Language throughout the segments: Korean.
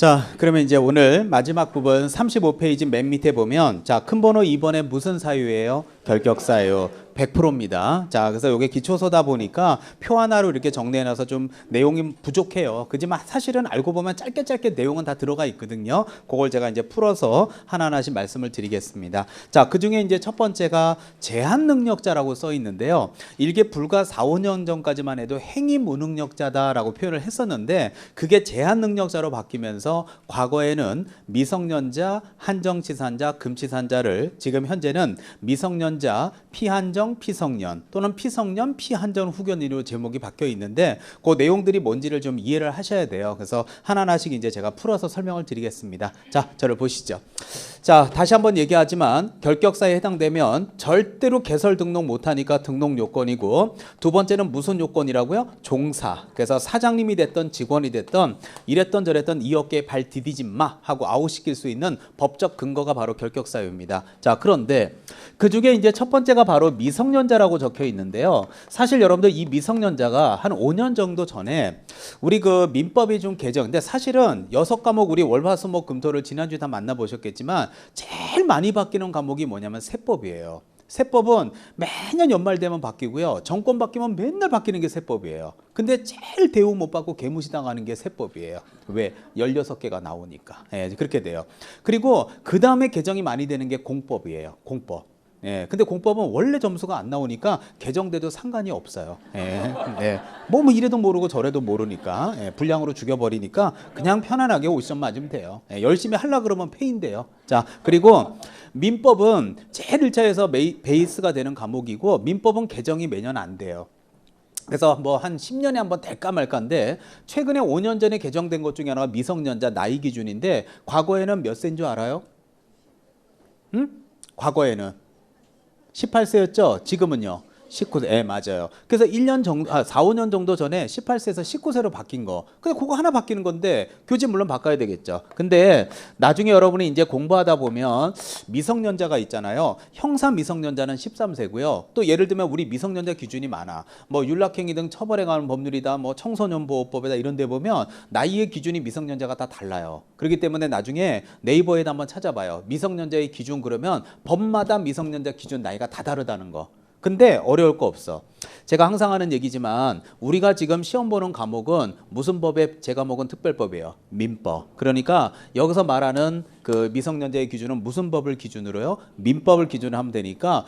자, 그러면 이제 오늘 마지막 부분 35페이지 맨 밑에 보면 자, 큰 번호 2번에 무슨 사유예요? 결격사유 100%입니다. 자, 그래서 이게 기초서다 보니까 표 하나로 이렇게 정리해놔서 좀 내용이 부족해요. 그지만 사실은 알고 보면 짧게 내용은 다 들어가 있거든요. 그걸 제가 이제 풀어서 하나하나씩 말씀을 드리겠습니다. 자, 그 중에 이제 첫 번째가 제한 능력자라고 써 있는데요. 이게 불과 4, 5년 전까지만 해도 행위 무능력자다라고 표현을 했었는데 그게 제한 능력자로 바뀌면서 과거에는 미성년자, 한정치산자, 금치산자를 지금 현재는 미성년자, 피한정, 피성년 또는 피성년, 피한정 후견인으로 제목이 바뀌어 있는데 그 내용들이 뭔지를 좀 이해를 하셔야 돼요. 그래서 하나하나씩 이제 제가 풀어서 설명을 드리겠습니다. 자, 저를 보시죠. 자, 다시 한번 얘기하지만 결격사에 해당되면 절대로 개설 등록 못하니까 등록 요건이고, 두 번째는 무슨 요건이라고요? 종사. 그래서 사장님이 됐던 직원이 됐던 이랬던 저랬던 이 어깨에 발 디디지 마 하고 아웃시킬 수 있는 법적 근거가 바로 결격사유입니다. 자, 그런데 그 중에 이제 첫 번째가 바로 미성년자라고 적혀 있는데요. 사실 여러분들 이 미성년자가 한 5년 정도 전에 우리 그 민법이 좀 개정, 근데 사실은 6과목 우리 월화수목 금토를 지난주에 다 만나보셨겠지만 제일 많이 바뀌는 과목이 뭐냐면 세법이에요. 세법은 매년 연말 되면 바뀌고요. 정권 바뀌면 맨날 바뀌는 게 세법이에요. 근데 제일 대우 못 받고 개무시당하는 게 세법이에요. 왜? 16개가 나오니까. 예, 그렇게 돼요. 그리고 그 다음에 개정이 많이 되는 게 공법이에요. 공법. 예, 근데 공법은 원래 점수가 안 나오니까 개정돼도 상관이 없어요. 예, 예. 뭐 이래도 모르고 저래도 모르니까 예, 불량으로 죽여버리니까 그냥 편안하게 50점 맞으면 돼요. 예, 열심히 하려고 그러면 페인돼요. 자, 그리고 민법은 제일 1차에서 베이스가 되는 과목이고 민법은 개정이 매년 안 돼요. 그래서 뭐 한 10년에 한번 될까 말까인데 최근에 5년 전에 개정된 것 중에 하나가 미성년자 나이 기준인데 과거에는 몇 세인 줄 알아요? 응? 과거에는 18세였죠? 지금은요? 19세. 예, 맞아요. 그래서 1년 정도, 4, 5년 정도 전에 18세에서 19세로 바뀐 거. 근데 그거 하나 바뀌는 건데 교재 물론 바꿔야 되겠죠. 근데 나중에 여러분이 이제 공부하다 보면 미성년자가 있잖아요. 형사 미성년자는 13세고요. 또 예를 들면 우리 미성년자 기준이 많아. 뭐 윤락행위 등 처벌에 관한 법률이다. 뭐 청소년보호법이다. 이런 데 보면 나이의 기준이 미성년자가 다 달라요. 그렇기 때문에 나중에 네이버에다 한번 찾아봐요. 미성년자의 기준 그러면 법마다 미성년자 기준 나이가 다 다르다는 거. 근데 어려울 거 없어. 제가 항상 하는 얘기지만 우리가 지금 시험 보는 과목은 무슨 법의 제 과목은 특별법이에요. 민법. 그러니까 여기서 말하는 그 미성년자의 기준은 무슨 법을 기준으로요? 민법을 기준으로 하면 되니까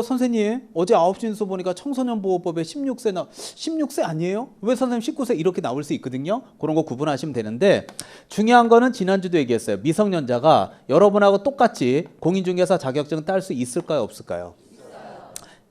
선생님 어제 9시 뉴스 보니까 청소년보호법에 16세 아니에요? 왜 선생님 19세 이렇게 나올 수 있거든요. 그런 거 구분하시면 되는데 중요한 거는 지난주도 얘기했어요. 미성년자가 여러분하고 똑같이 공인중개사 자격증 딸 수 있을까요? 없을까요?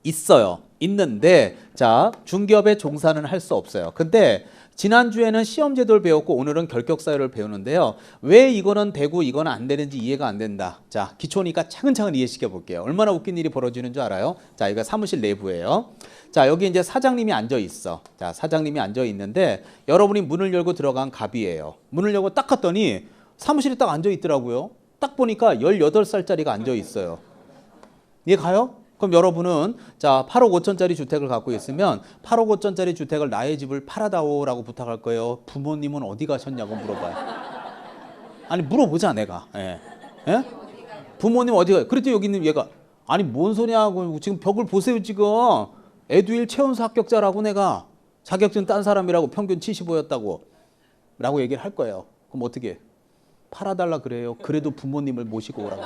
있어요. 있는데 자, 중개업에 종사는 할 수 없어요. 근데 지난주에는 시험제도를 배웠고 오늘은 결격사유를 배우는데요. 왜 이거는 되고 이거는 안 되는지 이해가 안 된다. 자, 기초니까 차근차근 이해시켜 볼게요. 얼마나 웃긴 일이 벌어지는 줄 알아요? 자, 이거 사무실 내부예요. 자, 여기 이제 사장님이 앉아 있어. 자, 사장님이 앉아 있는데 여러분이 문을 열고 들어간 갑이에요. 문을 열고 딱 갔더니 사무실에 딱 앉아 있더라고요. 딱 보니까 18살짜리가 앉아 있어요. 이해 가요? 그럼 여러분은 자 8억 5천짜리 주택을 갖고 있으면 8억 5천짜리 주택을 나의 집을 팔아다오라고 부탁할 거예요. 부모님은 어디 가셨냐고 물어봐요. 아니 물어보자 내가. 예. 예? 부모님 어디 가요? 그랬더니 여기 있는 얘가 아니 뭔 소리야 하고 지금 벽을 보세요 지금. 에듀윌 최연소 합격자라고 내가 자격증 딴 사람이라고 평균 75였다고 라고 얘기를 할 거예요. 그럼 어떻게 해? 팔아달라 그래요. 그래도 부모님을 모시고 오라고.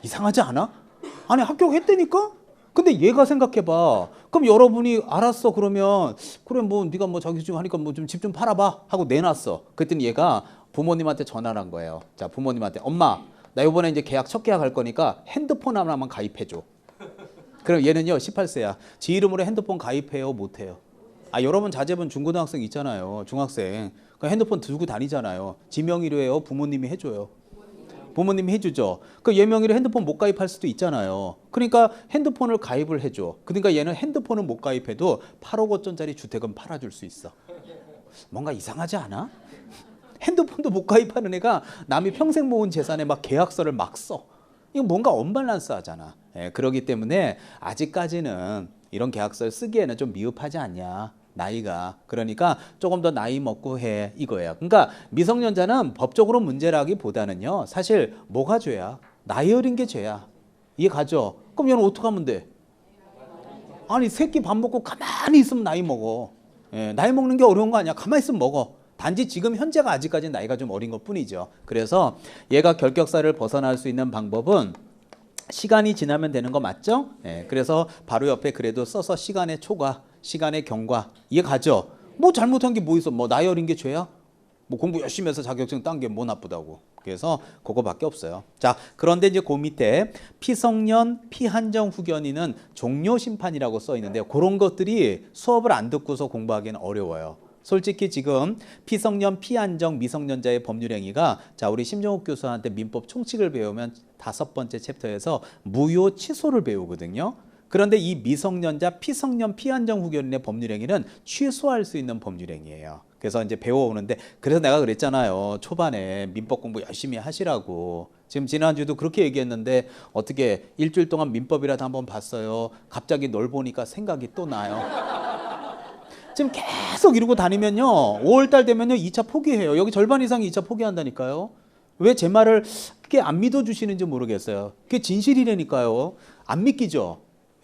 이상하지 않아? 아니 합격했다니까? 근데 얘가 생각해봐. 그럼 여러분이 알았어 그러면 그래 뭐 네가 뭐 자격증 하니까 뭐 좀 집 좀 팔아봐 하고 내놨어. 그랬더니 얘가 부모님한테 전화를 한 거예요. 자 부모님한테 엄마 나 이번에 이제 계약 첫 계약 할 거니까 핸드폰 하나만 가입해줘. 그럼 얘는요 18세야. 지 이름으로 핸드폰 가입해요 못해요? 아 여러분 자제분 중고등학생 있잖아요. 중학생. 그 핸드폰 들고 다니잖아요. 지 명의로 해요? 부모님이 해줘요? 부모님이 해주죠. 그 얘 명의로 핸드폰 못 가입할 수도 있잖아요. 그러니까 핸드폰을 가입을 해줘. 그러니까 얘는 핸드폰은 못 가입해도 8억 5천짜리 주택은 팔아줄 수 있어. 뭔가 이상하지 않아? 핸드폰도 못 가입하는 애가 남이 평생 모은 재산에 막 계약서를 막 써. 이거 뭔가 언밸런스 하잖아. 예, 그러기 때문에 아직까지는 이런 계약서를 쓰기에는 좀 미흡하지 않냐. 나이가. 그러니까 조금 더 나이 먹고 해 이거예요. 그러니까 미성년자는 법적으로 문제라기보다는요. 사실 뭐가 죄야? 나이 어린 게 죄야. 이해 가죠? 그럼 얘는 어떻게 하면 돼? 아니 새끼 밥 먹고 가만히 있으면 나이 먹어. 예, 나이 먹는 게 어려운 거 아니야. 가만히 있으면 먹어. 단지 지금 현재가 아직까지 나이가 좀 어린 것 뿐이죠. 그래서 얘가 결격사를 벗어날 수 있는 방법은 시간이 지나면 되는 거 맞죠? 예, 그래서 바로 옆에 그래도 써서 시간의 초과, 시간의 경과. 이해 가죠? 뭐 잘못한 게 뭐 있어? 뭐 나이 어린 게 죄야? 뭐 공부 열심히 해서 자격증 딴 게 뭐 나쁘다고. 그래서 그거밖에 없어요. 자, 그런데 이제 그 밑에 피성년, 피한정 후견인은 종료 심판이라고 써 있는데요. 그런 것들이 수업을 안 듣고서 공부하기는 어려워요. 솔직히 지금 피성년, 피한정, 미성년자의 법률행위가 자 우리 심정욱 교수한테 민법 총칙을 배우면 5번째 챕터에서 무효 취소를 배우거든요. 그런데 이 미성년자, 피성년, 피한정 후견인의 법률행위는 취소할 수 있는 법률행위예요. 그래서 이제 배워오는데 그래서 내가 그랬잖아요. 초반에 민법 공부 열심히 하시라고. 지금 지난주도 그렇게 얘기했는데 어떻게 일주일 동안 민법이라도 한번 봤어요. 갑자기 널 보니까 생각이 또 나요. 지금 계속 이러고 다니면요. 5월달 되면요. 2차 포기해요. 여기 절반 이상이 2차 포기한다니까요. 왜 제 말을 그렇게 안 믿어주시는지 모르겠어요. 그게 진실이라니까요. 안 믿기죠?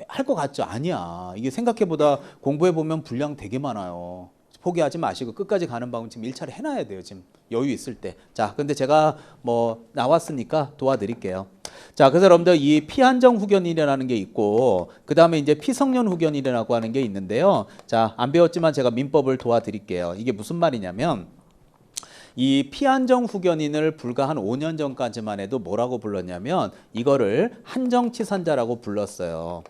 할 것 같죠? 아니야. 이게 생각해보다 공부해보면 분량 되게 많아요. 포기하지 마시고 끝까지 가는 방법 지금 1차를 해놔야 돼요. 지금 여유 있을 때. 자, 근데 제가 뭐 나왔으니까 도와드릴게요. 자, 그래서 여러분들 이 피한정 후견인이라는 게 있고 그 다음에 이제 피성년 후견인이라고 하는 게 있는데요. 자, 안 배웠지만 제가 민법을 도와드릴게요. 이게 무슨 말이냐면 이 피한정 후견인을 불과 한 5년 전까지만 해도 뭐라고 불렀냐면 이거를 한정치산자라고 불렀어요.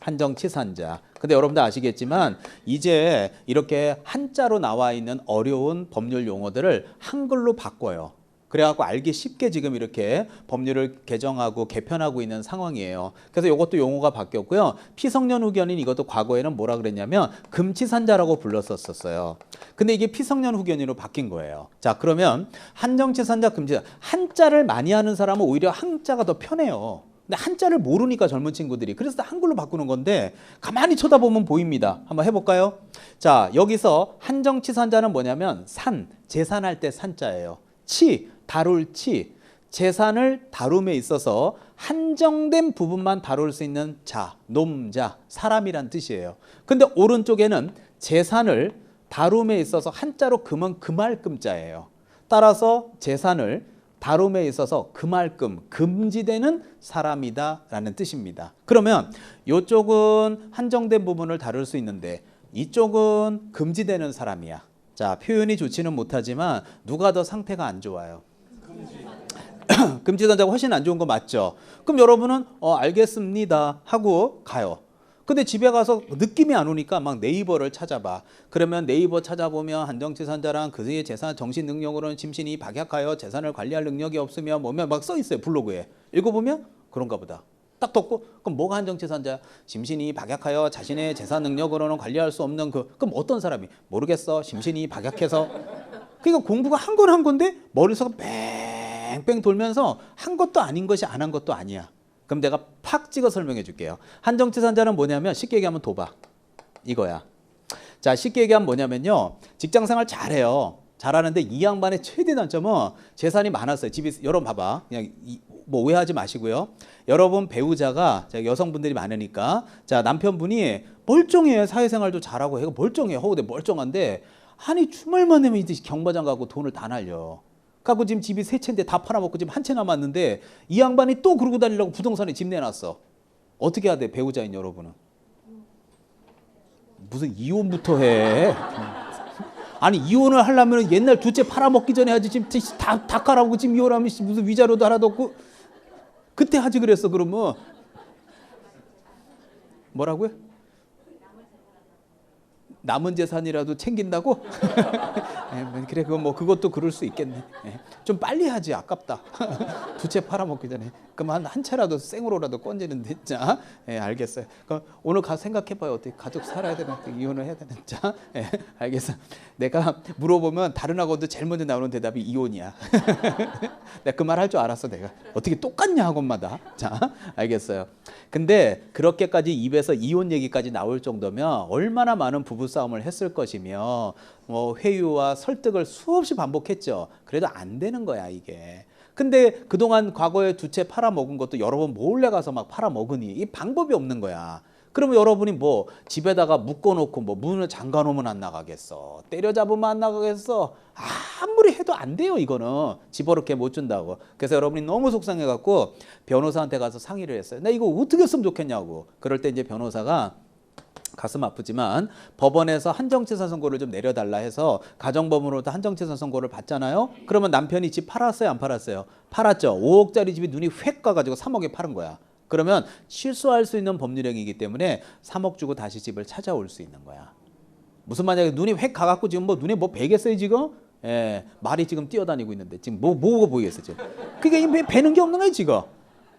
한정치산자. 근데 여러분들 아시겠지만 이제 이렇게 한자로 나와 있는 어려운 법률 용어들을 한글로 바꿔요. 그래갖고 알기 쉽게 지금 이렇게 법률을 개정하고 개편하고 있는 상황이에요. 그래서 이것도 용어가 바뀌었고요. 피성년 후견인 이것도 과거에는 뭐라 그랬냐면 금치산자라고 불렀었어요. 근데 이게 피성년 후견인으로 바뀐 거예요. 자, 그러면 한정치산자, 금치산자. 한자를 많이 하는 사람은 오히려 한자가 더 편해요. 근데 한자를 모르니까 젊은 친구들이 그래서 한글로 바꾸는 건데 가만히 쳐다보면 보입니다. 한번 해볼까요? 자, 여기서 한정치산자는 뭐냐면 산, 재산할 때 산자예요. 치, 다룰 치, 재산을 다룸에 있어서 한정된 부분만 다룰 수 있는 자, 놈자, 사람이란 뜻이에요. 근데 오른쪽에는 재산을 다룸에 있어서 한자로 금은 금할금자예요. 따라서 재산을 다룸에 있어서 금할금, 금지되는 사람이다 라는 뜻입니다. 그러면 이쪽은 한정된 부분을 다룰 수 있는데 이쪽은 금지되는 사람이야. 자, 표현이 좋지는 못하지만 누가 더 상태가 안 좋아요? 금지산자가 훨씬 안 좋은 거 맞죠? 그럼 여러분은 알겠습니다 하고 가요. 근데 집에 가서 느낌이 안 오니까 막 네이버를 찾아봐. 그러면 네이버 찾아보면 한정치산자랑 그의 재산 정신 능력으로는 심신이 박약하여 재산을 관리할 능력이 없으며 뭐며 막 써 있어요. 블로그에. 읽어보면 그런가 보다. 딱 떴고 그럼 뭐가 한정치산자야? 심신이 박약하여 자신의 재산 능력으로는 관리할 수 없는 그럼 어떤 사람이? 모르겠어. 심신이 박약해서. 그러니까 공부가 한 건 한 건데 머릿속에 뺑뺑 돌면서 한 것도 아닌 것이 안 한 것도 아니야. 그럼 내가 팍 찍어 설명해 줄게요. 한정치산자는 뭐냐면 쉽게 얘기하면 도박. 이거야. 자, 쉽게 얘기하면 뭐냐면요. 직장생활 잘해요. 잘하는데 이 양반의 최대 단점은 재산이 많았어요. 집이 여러분 봐봐. 그냥 뭐 오해하지 마시고요. 여러분 배우자가 여성분들이 많으니까 자 남편분이 멀쩡해. 사회생활도 잘하고 해가 멀쩡해. 허우대 멀쩡한데 아니 주말만 되면 이제 경마장 가고 돈을 다 날려. 갖고 지금 집이 3채인데 다 팔아먹고 지금 한 채 남았는데 이 양반이 또 그러고 다니려고 부동산에 집 내놨어. 어떻게 해야 돼? 배우자인 여러분은. 무슨 이혼부터 해. 아니 이혼을 하려면 옛날 2채 팔아먹기 전에 하지. 지금 다 가라고 지금 이혼하면 무슨 위자료도 하나도 없고. 그때 하지 그랬어. 그러면 뭐라고요? 남은 재산이라도 챙긴다고? 그래 그거 뭐 그것도 그럴 수 있겠네. 예. 좀 빨리 하지 아깝다. 두 채 팔아먹기 전에. 그럼 한 채라도 생으로라도 건지는데 자. 예, 알겠어요. 그럼 오늘 가서 생각해봐요. 어떻게 가족 살아야 되나 이혼을 해야 되나 자. 예, 알겠어. 내가 물어보면 다른 학원도 제일 먼저 나오는 대답이 이혼이야. 내가 그 말 할 줄 알았어 내가. 어떻게 똑같냐 학원마다. 자, 알겠어요. 근데 그렇게까지 입에서 이혼 얘기까지 나올 정도면 얼마나 많은 부부 싸움을 했을 것이며 뭐 회유와 설득을 수없이 반복했죠. 그래도 안 되는 거야 이게. 근데 그동안 과거에 두 채 팔아먹은 것도 여러 번 몰래 가서 막 팔아먹으니 이 방법이 없는 거야. 그러면 여러분이 뭐 집에다가 묶어놓고 뭐 문을 잠가놓으면 안 나가겠어. 때려잡으면 안 나가겠어. 아무리 해도 안 돼요 이거는. 집어넣게 못 준다고. 그래서 여러분이 너무 속상해갖고 변호사한테 가서 상의를 했어요. 나 이거 어떻게 했으면 좋겠냐고. 그럴 때 이제 변호사가 가슴 아프지만 법원에서 한정치산 선고를 좀 내려달라 해서 가정법원으로부터 한정치산 선고를 받잖아요. 그러면 남편이 집 팔았어요 안 팔았어요? 팔았죠. 5억짜리 집이 눈이 휙 가가지고 3억에 파는 거야. 그러면 실수할 수 있는 법률행위이기 때문에 3억 주고 다시 집을 찾아올 수 있는 거야. 무슨 만약에 눈이 획 가갖고 지금 뭐 눈에 뭐 베겠어요 지금? 예, 말이 지금 뛰어다니고 있는데 지금 뭐가 보이겠어 지금? 그게 배는 게 없는 거예요 지금.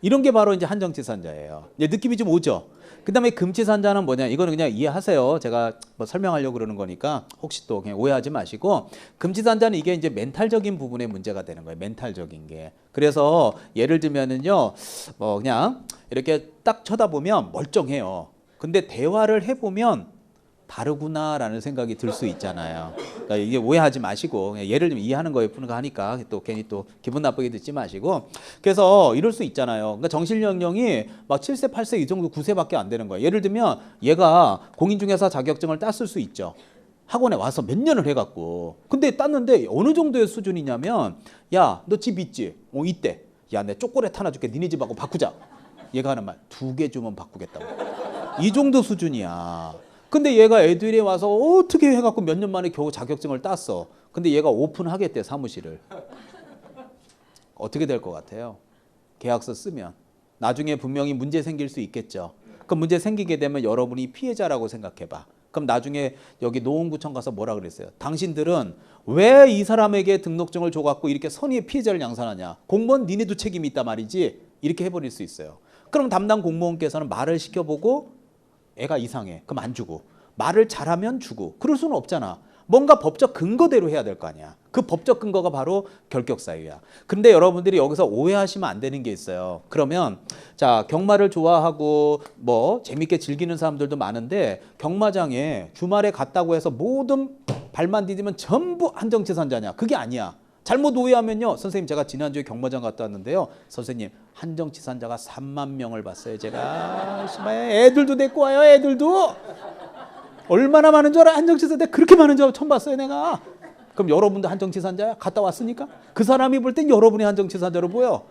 이런 게 바로 이제 한정치산자예요. 느낌이 좀 오죠. 그다음에 금치산자는 뭐냐? 이거는 그냥 이해하세요. 제가 뭐 설명하려고 그러는 거니까 혹시 또 그냥 오해하지 마시고 금치산자는 이게 이제 멘탈적인 부분에 문제가 되는 거예요. 멘탈적인 게. 그래서 예를 들면은요, 뭐 그냥 이렇게 딱 쳐다보면 멀쩡해요. 근데 대화를 해보면 다르구나라는 생각이 들 수 있잖아요. 그러니까 이게 오해하지 마시고 예를 좀 이해하는 거에 푸는 거 하니까 또 괜히 또 기분 나쁘게 듣지 마시고 그래서 이럴 수 있잖아요. 그러니까 정신연령이 막 7세, 8세 이 정도 9세밖에 안 되는 거예요. 예를 들면 얘가 공인중개사 자격증을 땄을 수 있죠. 학원에 와서 몇 년을 해갖고 근데 땄는데 어느 정도의 수준이냐면 야, 너 집 있지? 있대. 야, 내 초콜릿 하나 줄게. 니네 집하고 바꾸자. 얘가 하는 말 2개 주면 바꾸겠다고. 이 정도 수준이야. 근데 얘가 애들이 와서 어떻게 해갖고 몇 년 만에 겨우 자격증을 땄어. 근데 얘가 오픈하겠대 사무실을. 어떻게 될 것 같아요? 계약서 쓰면. 나중에 분명히 문제 생길 수 있겠죠. 그럼 문제 생기게 되면 여러분이 피해자라고 생각해봐. 그럼 나중에 여기 노원구청 가서 뭐라 그랬어요? 당신들은 왜 이 사람에게 등록증을 줘갖고 이렇게 선의의 피해자를 양산하냐. 공무원 니네도 책임이 있단 말이지. 이렇게 해버릴 수 있어요. 그럼 담당 공무원께서는 말을 시켜보고 애가 이상해. 그럼 안 주고. 말을 잘하면 주고. 그럴 수는 없잖아. 뭔가 법적 근거대로 해야 될 거 아니야. 그 법적 근거가 바로 결격사유야. 근데 여러분들이 여기서 오해하시면 안 되는 게 있어요. 그러면 자 경마를 좋아하고 뭐 재밌게 즐기는 사람들도 많은데 경마장에 주말에 갔다고 해서 모든 발만 디디면 전부 한정치산자냐. 그게 아니야. 잘못 오해하면요. 선생님 제가 지난주에 경마장 갔다 왔는데요. 선생님 한정치산자가 3만 명을 봤어요. 제가 애들도 데리고 와요. 애들도. 얼마나 많은 줄 알아? 한정치산자 그렇게 많은 줄 처음 봤어요 내가. 그럼 여러분도 한정치산자야? 갔다 왔으니까? 그 사람이 볼 땐 여러분이 한정치산자로 보여.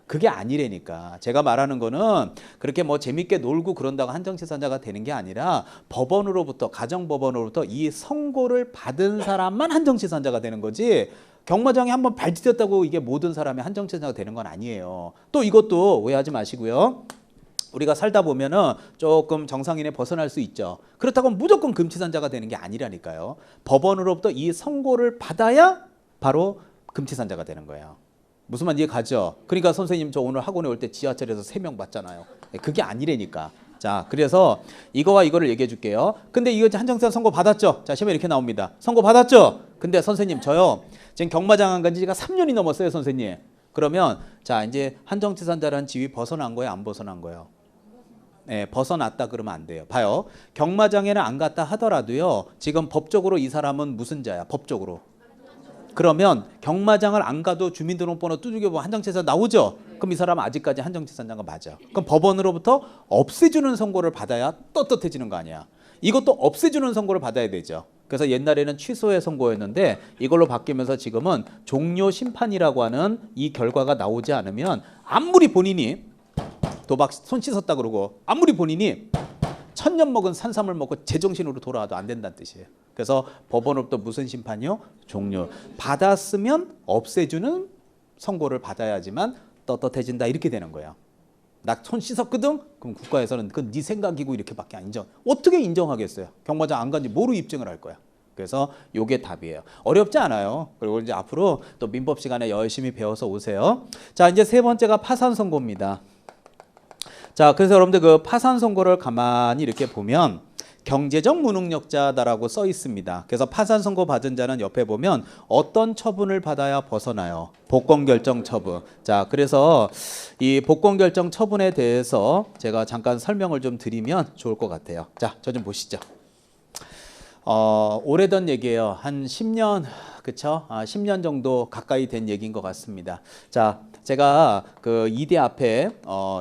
그게 아니라니까. 제가 말하는 거는 그렇게 뭐 재밌게 놀고 그런다고 한정치산자가 되는 게 아니라 법원으로부터 가정법원으로부터 이 선고를 받은 사람만 한정치산자가 되는 거지 경마장에 한번 발디뎠다고 이게 모든 사람이 한정치산자가 되는 건 아니에요. 또 이것도 오해하지 마시고요. 우리가 살다 보면은 조금 정상인에 벗어날 수 있죠. 그렇다고 무조건 금치산자가 되는 게 아니라니까요. 법원으로부터 이 선고를 받아야 바로 금치산자가 되는 거예요. 무슨 말 이해 가죠? 그러니까 선생님 저 오늘 학원에 올 때 지하철에서 3명 봤잖아요. 그게 아니라니까. 자, 그래서 이거와 이거를 얘기해 줄게요. 근데 이거 한정치산 선고 받았죠? 자, 시험에 이렇게 나옵니다. 선고 받았죠? 근데 선생님 저요. 지금 경마장 안 간 지가 3년이 넘었어요, 선생님. 그러면 자, 이제 한정치산자라는 지위 벗어난 거예요, 안 벗어난 거예요? 네, 벗어났다 그러면 안 돼요. 봐요. 경마장에는 안 갔다 하더라도요. 지금 법적으로 이 사람은 무슨 자야? 법적으로. 그러면 경마장을 안 가도 주민등록번호 두들겨보면 한정치산 나오죠? 그럼 이 사람은 아직까지 한정치산자가 맞아. 그럼 법원으로부터 없애주는 선고를 받아야 떳떳해지는 거 아니야. 이것도 없애주는 선고를 받아야 되죠. 그래서 옛날에는 취소의 선고였는데 이걸로 바뀌면서 지금은 종료 심판이라고 하는 이 결과가 나오지 않으면 아무리 본인이 도박 손 씻었다 그러고 아무리 본인이 1000년 먹은 산삼을 먹고 제정신으로 돌아와도 안 된다는 뜻이에요. 그래서 법원으로부터 무슨 심판이요? 종료. 받았으면 없애주는 선고를 받아야지만 떳떳해진다 이렇게 되는 거예요. 나 손 씻었거든? 그럼 국가에서는 그건 네 생각이고 이렇게밖에 안 인정. 어떻게 인정하겠어요? 경마장 안 간지 뭐로 입증을 할 거야? 그래서 요게 답이에요. 어렵지 않아요. 그리고 이제 앞으로 또 민법 시간에 열심히 배워서 오세요. 자, 이제 세 번째가 파산 선고입니다. 자, 그래서 여러분들 그 파산 선고를 가만히 이렇게 보면 경제적 무능력자다라고 써 있습니다. 그래서 파산 선고 받은 자는 옆에 보면 어떤 처분을 받아야 벗어나요? 복권 결정 처분. 자, 그래서 이 복권 결정 처분에 대해서 제가 잠깐 설명을 좀 드리면 좋을 것 같아요. 자, 저 좀 보시죠. 오래전 얘기예요. 한 10년, 그쵸? 10년 정도 가까이 된 얘기인 것 같습니다. 자, 제가 그 이대 앞에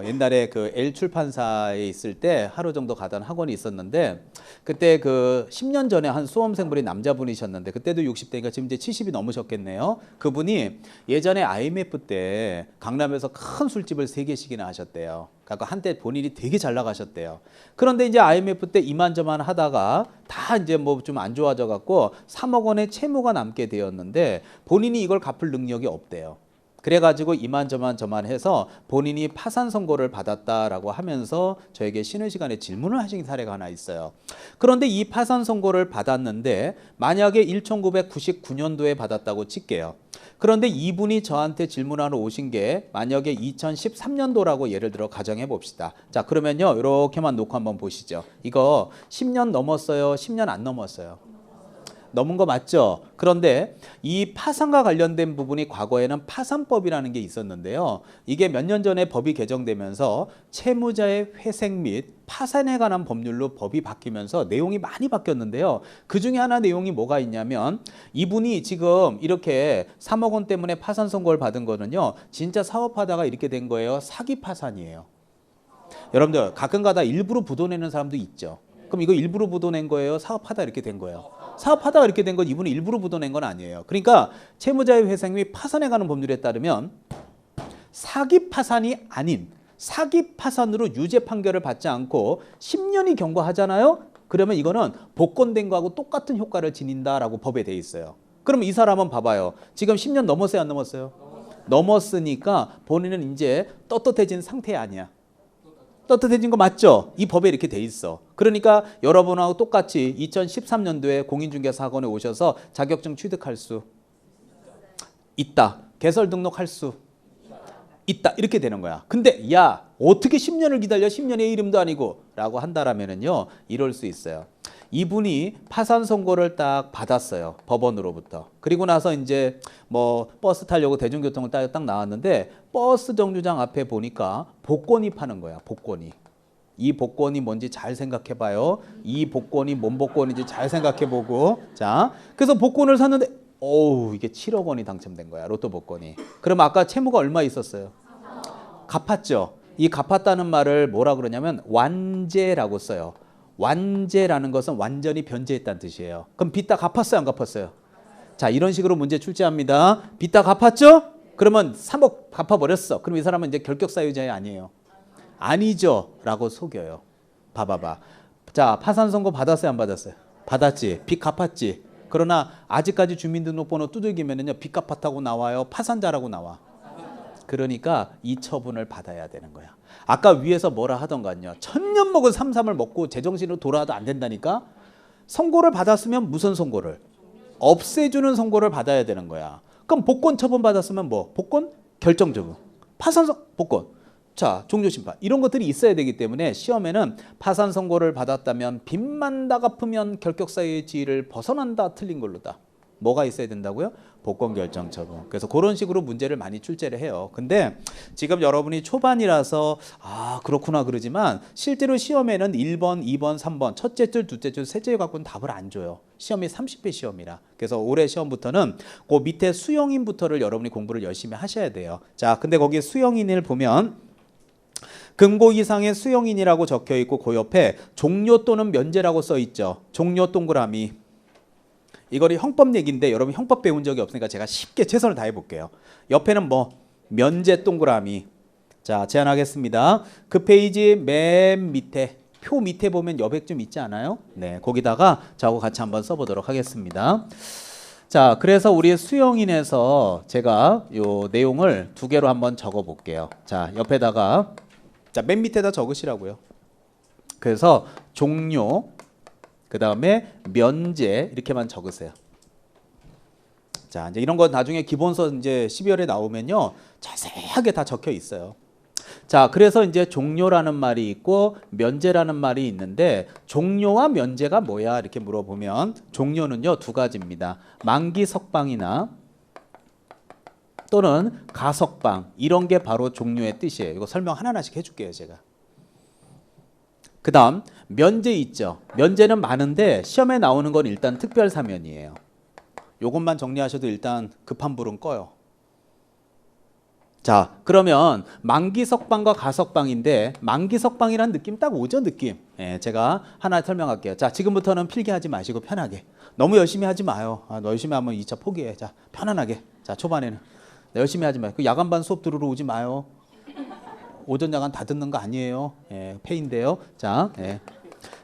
옛날에 그 L 출판사에 있을 때 하루 정도 가던 학원이 있었는데 그때 그 10년 전에 한 수험생분이 남자분이셨는데 그때도 60대니까 지금 이제 70이 넘으셨겠네요. 그분이 예전에 IMF 때 강남에서 큰 술집을 3개씩이나 하셨대요. 그러니까 한때 본인이 되게 잘 나가셨대요. 그런데 이제 IMF 때 이만저만 하다가 다 이제 뭐 좀 안 좋아져 갖고 3억 원의 채무가 남게 되었는데 본인이 이걸 갚을 능력이 없대요. 그래가지고 이만저만 해서 본인이 파산 선고를 받았다라고 하면서 저에게 쉬는 시간에 질문을 하신 사례가 하나 있어요. 그런데 이 파산 선고를 받았는데 만약에 1999년도에 받았다고 칠게요. 그런데 이분이 저한테 질문하러 오신 게 만약에 2013년도라고 예를 들어 가정해 봅시다. 자, 그러면요 이렇게만 놓고 한번 보시죠. 이거 10년 넘었어요? 10년 안 넘었어요? 넘은 거 맞죠? 그런데 이 파산과 관련된 부분이 과거에는 파산법이라는 게 있었는데요. 이게 몇 년 전에 법이 개정되면서 채무자의 회생 및 파산에 관한 법률로 법이 바뀌면서 내용이 많이 바뀌었는데요. 그 중에 하나 내용이 뭐가 있냐면 이분이 지금 이렇게 3억 원 때문에 파산 선고를 받은 거는요. 진짜 사업하다가 이렇게 된 거예요. 사기 파산이에요. 여러분들 가끔가다 일부러 부도내는 사람도 있죠. 그럼 이거 일부러 부도낸 거예요? 사업하다 이렇게 된 거예요? 사업하다가 이렇게 된 건 이분이 일부러 부도낸 건 아니에요. 그러니까 채무자의 회생 및 파산에 관한 법률에 따르면 사기 파산이 아닌 사기 파산으로 유죄 판결을 받지 않고 10년이 경과하잖아요. 그러면 이거는 복권된 거하고 똑같은 효과를 지닌다라고 법에 돼 있어요. 그럼 이 사람은 봐봐요. 지금 10년 넘었어요, 안 넘었어요? 넘었으니까 본인은 이제 떳떳해진 상태 아니야. 떳떳해진 거 맞죠? 이 법에 이렇게 돼 있어. 그러니까 여러분하고 똑같이 2013년도에 공인중개사 학원에 오셔서 자격증 취득할 수 있다. 개설 등록할 수 있다. 이렇게 되는 거야. 근데 야 어떻게 10년을 기다려? 10년의 이름도 아니고 라고 한다라면은요 이럴 수 있어요. 이분이 파산 선고를 딱 받았어요. 법원으로부터. 그리고 나서 이제 뭐 버스 타려고 대중교통을 딱 나왔는데 버스 정류장 앞에 보니까 복권이 파는 거야. 복권이. 이 복권이 뭔지 잘 생각해 봐요. 이 복권이 뭔 복권인지 잘 생각해 보고. 자, 그래서 복권을 샀는데 어우 이게 7억 원이 당첨된 거야. 로또 복권이. 그럼 아까 채무가 얼마 있었어요? 갚았죠. 이 갚았다는 말을 뭐라 그러냐면 완제라고 써요. 완제라는 것은 완전히 변제했다는 뜻이에요. 그럼 빚 다 갚았어요, 안 갚았어요? 자, 이런 식으로 문제 출제합니다. 빚 다 갚았죠? 그러면 3억 갚아버렸어. 그럼 이 사람은 이제 결격사유자 아니에요? 아니죠. 라고 속여요. 봐봐봐. 자, 파산 선고 받았어요, 안 받았어요? 받았지. 빚 갚았지. 그러나 아직까지 주민등록번호 두들기면은요, 빚 갚았다고 나와요? 파산자라고 나와? 그러니까 이 처분을 받아야 되는 거야. 아까 위에서 뭐라 하던가요? 천년 먹은 삼삼을 먹고 제정신으로 돌아와도 안 된다니까? 선고를 받았으면 무슨 선고를? 없애주는 선고를 받아야 되는 거야. 그럼 복권 처분 받았으면 뭐? 복권 결정적으로. 파산 복권. 자, 종료심판. 이런 것들이 있어야 되기 때문에 시험에는 파산 선고를 받았다면 빚만 다 갚으면 결격사유의 지위를 벗어난다. 틀린 걸로다. 뭐가 있어야 된다고요? 복권 결정 처분. 그래서 그런 식으로 문제를 많이 출제를 해요. 근데 지금 여러분이 초반이라서 아 그렇구나 그러지만 실제로 시험에는 1번, 2번, 3번 첫째 줄, 둘째 줄, 셋째 줄 갖고는 답을 안 줘요. 시험이 30회 시험이라. 그래서 올해 시험부터는 그 밑에 수용인부터를 여러분이 공부를 열심히 하셔야 돼요. 자, 근데 거기 수용인을 보면 금고 이상의 수용인이라고 적혀 있고 그 옆에 종료 또는 면제라고 써 있죠. 종료 동그라미. 이거는 형법 얘기인데 여러분 형법 배운 적이 없으니까 제가 쉽게 최선을 다해 볼게요. 옆에는 뭐 면제 동그라미. 자, 제안하겠습니다. 그 페이지 맨 밑에 표 밑에 보면 여백점 있지 않아요? 네, 거기다가 저하고 같이 한번 써보도록 하겠습니다. 자, 그래서 우리 수용인에서 제가 요 내용을 2개로 한번 적어 볼게요. 자, 옆에다가 자, 맨 밑에다 적으시라고요. 그래서 종료 그 다음에 면제 이렇게만 적으세요. 자, 이제 이런 거 나중에 기본서 이제 12월에 나오면요 자세하게 다 적혀 있어요. 자, 그래서 이제 종료라는 말이 있고 면제라는 말이 있는데 종료와 면제가 뭐야 이렇게 물어보면 종료는요 두 가지입니다. 만기 석방이나 또는 가석방 이런 게 바로 종료의 뜻이에요. 이거 설명 하나하나씩 해줄게요 제가. 그 다음 면제 있죠. 면제는 많은데 시험에 나오는 건 일단 특별사면이에요. 요것만 정리하셔도 일단 급한 불은 꺼요. 자, 그러면 만기 석방과 가석방인데 만기 석방이라는 느낌 딱 오죠, 느낌. 예, 제가 하나 설명할게요. 자, 지금부터는 필기하지 마시고 편하게. 너무 열심히 하지 마요. 너 열심히 하면 2차 포기해. 자, 편안하게. 자, 초반에는 열심히 하지 마요. 그 야간반 수업 들으러 오지 마요. 오전 야간 다 듣는 거 아니에요. 예, 페인데요. 자, 예.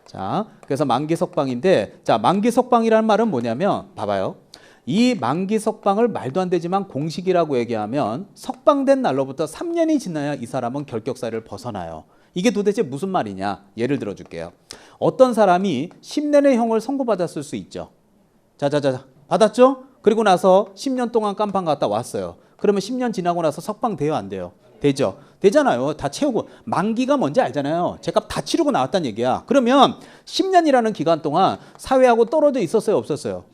자, 그래서 만기 석방인데, 자, 만기 석방이라는 말은 뭐냐면, 봐봐요. 이 만기 석방을 말도 안 되지만 공식이라고 얘기하면 석방된 날로부터 3년이 지나야 이 사람은 결격사유를 벗어나요. 이게 도대체 무슨 말이냐? 예를 들어 줄게요. 어떤 사람이 10년의 형을 선고받았을 수 있죠. 자자자 받았죠? 그리고 나서 10년 동안 깜빵 갔다 왔어요. 그러면 10년 지나고 나서 석방돼요, 안 돼요? 되죠. 되잖아요. 다 채우고 만기가 뭔지 알잖아요. 제값 다 치르고 나왔다는 얘기야. 그러면 10년이라는 기간 동안 사회하고 떨어져 있었어요, 없었어요?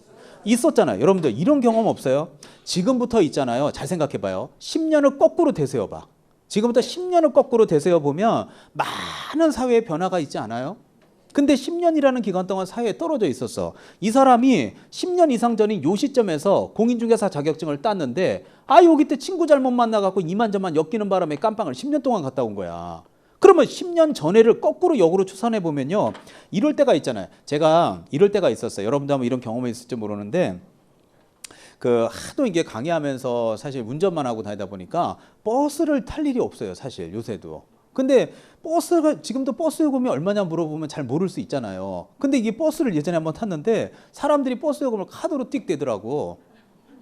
있었잖아요. 여러분들 이런 경험 없어요? 지금부터 있잖아요. 잘 생각해봐요. 10년을 거꾸로 되새어봐. 지금부터 10년을 거꾸로 되새어보면 많은 사회의 변화가 있지 않아요? 근데 10년이라는 기간 동안 사회에 떨어져 있었어. 이 사람이 10년 이상 전인 요 시점에서 공인중개사 자격증을 땄는데 여기 때 친구 잘못 만나갖고 이만저만 엮이는 바람에 깜빵을 10년 동안 갔다 온 거야. 그러면 10년 전에를 거꾸로 역으로 추산해 보면요. 이럴 때가 있잖아요. 제가 이럴 때가 있었어요. 여러분도 한번 이런 경험이 있을지 모르는데 그 하도 이게 강의하면서 사실 운전만 하고 다니다 보니까 버스를 탈 일이 없어요. 사실 요새도. 근데 버스가 지금도 버스 요금이 얼마냐 물어보면 잘 모를 수 있잖아요. 근데 이게 버스를 예전에 한번 탔는데 사람들이 버스 요금을 카드로 띡 대더라고.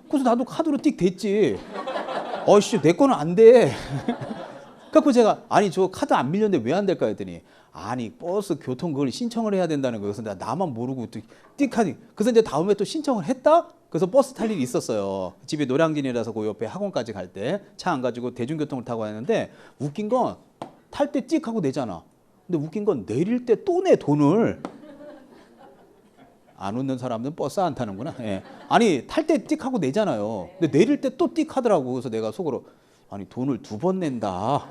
그래서 나도 카드로 띡 댔지. 어이씨 내 거는 안 돼. 그래서 제가 아니 저 카드 안 밀렸는데 왜 안 될까 했더니 아니 버스 교통 그걸 신청을 해야 된다는 거예요. 그래서 나만 모르고 띡하니 그래서 이제 다음에 또 신청을 했다? 그래서 버스 탈 일이 있었어요. 집이 노량진이라서 그 옆에 학원까지 갈 때 차 안 가지고 대중교통을 타고 왔는데 웃긴 건 탈 때 띡 하고 내잖아. 근데 웃긴 건 내릴 때 또 내 돈을. 안 웃는 사람은 버스 안 타는구나. 예. 아니 탈 때 띡 하고 내잖아요. 근데 내릴 때 또 띡 하더라고. 그래서 내가 속으로 아니 돈을 2번 낸다.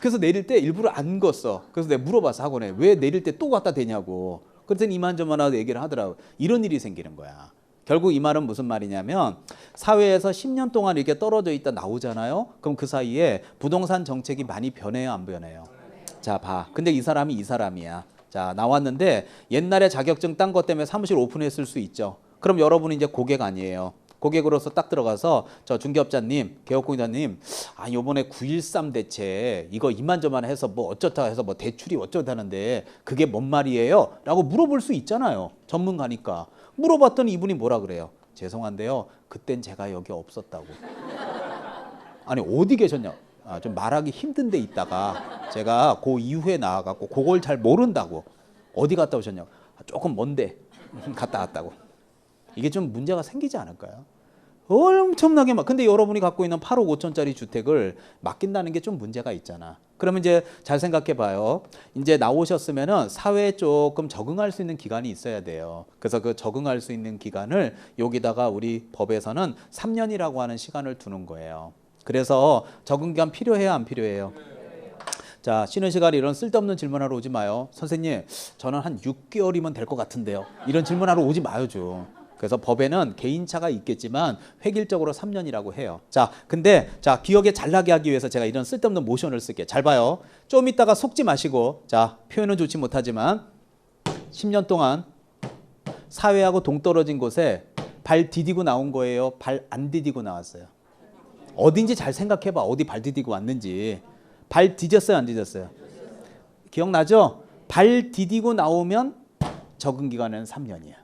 그래서 내릴 때 일부러 안 걷어. 그래서 내가 물어봤어 학원에 왜 내릴 때 또 갖다 대냐고. 그랬더니 이만저만 하고 얘기를 하더라고. 이런 일이 생기는 거야. 결국 이 말은 무슨 말이냐면 사회에서 10년 동안 이렇게 떨어져 있다 나오잖아요. 그럼 그 사이에 부동산 정책이 많이 변해요, 안 변해요? 자, 봐. 근데 이 사람이 이 사람이야. 자, 나왔는데 옛날에 자격증 딴 것 때문에 사무실 오픈했을 수 있죠. 그럼 여러분이 이제 고객 아니에요. 고객으로서 딱 들어가서 저 중개업자님, 개업공인자님, 요번에 9.13 대책 이거 이만저만 해서 뭐 어쩌다 해서 뭐 대출이 어쩌다는데 그게 뭔 말이에요? 라고 물어볼 수 있잖아요. 전문가니까. 물어봤더니 이분이 뭐라 그래요? 죄송한데요. 그땐 제가 여기 없었다고. 아니 어디 계셨냐? 좀 말하기 힘든 데 있다가 제가 그 이후에 나와갖고 그걸 잘 모른다고. 어디 갔다 오셨냐고. 조금 먼데 갔다 왔다고. 이게 좀 문제가 생기지 않을까요? 엄청나게 막 근데 여러분이 갖고 있는 8억 5천짜리 주택을 맡긴다는 게 좀 문제가 있잖아. 그러면 이제 잘 생각해 봐요. 이제 나오셨으면은 사회에 조금 적응할 수 있는 기간이 있어야 돼요. 그래서 그 적응할 수 있는 기간을 여기다가 우리 법에서는 3년이라고 하는 시간을 두는 거예요. 그래서 적응 기간 필요해요, 안 필요해요? 자, 쉬는 시간에 이런 쓸데없는 질문하러 오지 마요. 선생님, 저는 한 6개월이면 될 것 같은데요. 이런 질문하러 오지 마요, 좀. 그래서 법에는 개인차가 있겠지만 획일적으로 3년이라고 해요. 자, 근데 자 기억에 잘 나게 하기 위해서 제가 이런 쓸데없는 모션을 쓸게요. 잘 봐요. 좀 이따가 속지 마시고 자 표현은 좋지 못하지만 10년 동안 사회하고 동떨어진 곳에 발 디디고 나온 거예요? 발 안 디디고 나왔어요? 어딘지 잘 생각해봐. 어디 발 디디고 왔는지. 발 디뎠어요? 안 디뎠어요? 기억나죠? 발 디디고 나오면 적응 기간은 3년이야.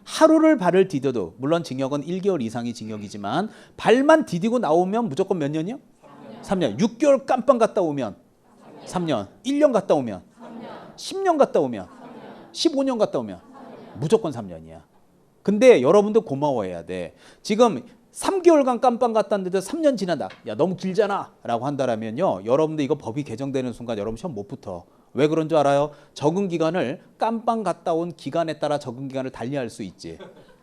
하루를 발을 디뎌도 물론 징역은 1개월 이상이 징역이지만 발만 디디고 나오면 무조건 몇 년이요? 3년. 6개월 깜빵 갔다 오면 3년. 1년 갔다 오면 10년 갔다 오면 15년 갔다 오면 무조건 3년이야. 근데 여러분들 고마워해야 돼. 지금 3개월간 깜빵 갔다 왔는데 3년 지난다. 야, 너무 길잖아 라고 한다면요, 여러분들 이거 법이 개정되는 순간 여러분 시험 못 붙어. 왜 그런 줄 알아요? 적응 기간을 깜빵 갔다 온 기간에 따라 적응 기간을 달리할 수 있지.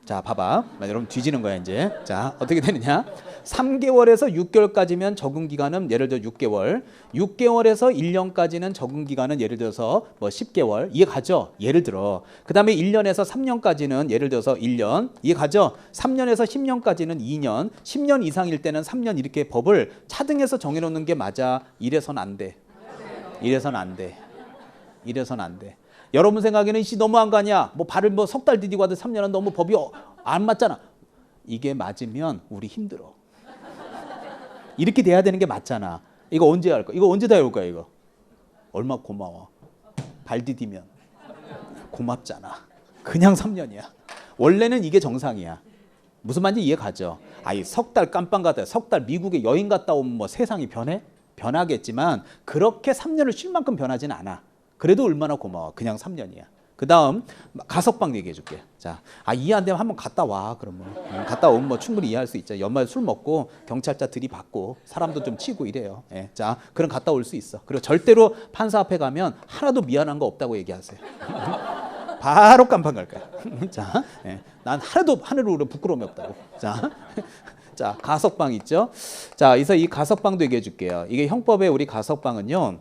자, 봐봐. 여러분 뒤지는 거야 이제. 자, 어떻게 되느냐? 3개월에서 6개월까지면 적응 기간은 예를 들어 6개월, 6개월에서 1년까지는 적응 기간은 예를 들어서 뭐 10개월. 이해 가죠? 예를 들어. 그다음에 1년에서 3년까지는 예를 들어서 1년. 이해 가죠? 3년에서 10년까지는 2년, 10년 이상일 때는 3년. 이렇게 법을 차등해서 정해 놓는 게 맞아. 이래선 안 돼. 이래선 안 돼. 이래선 안 돼. 여러분 생각에는 씨 너무한 거 아니야? 뭐 발을 뭐 석 달 디디고 하도 3년은 너무 법이 안 맞잖아. 이게 맞으면 우리 힘들어. 이렇게 돼야 되는 게 맞잖아. 이거 언제 할 거야? 이거 언제 다 해올 거야 이거? 얼마 고마워. 발 디디면 고맙잖아. 그냥 3년이야. 원래는 이게 정상이야. 무슨 말인지 이해 가죠? 아이 석 달 깜빵 갔다 석 달 미국에 여행 갔다 오면 뭐 세상이 변해? 변하겠지만 그렇게 3년을 쉴 만큼 변하지는 않아. 그래도 얼마나 고마워. 그냥 3년이야. 그 다음 가석방 얘기해 줄게. 자, 이해 안 되면 한번 갔다 와. 그러면 갔다 오면 뭐 충분히 이해할 수 있죠. 연말에 술 먹고 경찰차 들이받고 사람도 좀 치고 이래요. 예, 자, 그럼 갔다 올 수 있어. 그리고 절대로 판사 앞에 가면 하나도 미안한 거 없다고 얘기하세요. 바로 깜빵 갈 거야. 자, 예, 난 하늘로 부끄러움이 없다고. 자. 자, 가석방 있죠. 자, 그래서 이 가석방도 얘기해 줄게요. 이게 형법에 우리 가석방은요,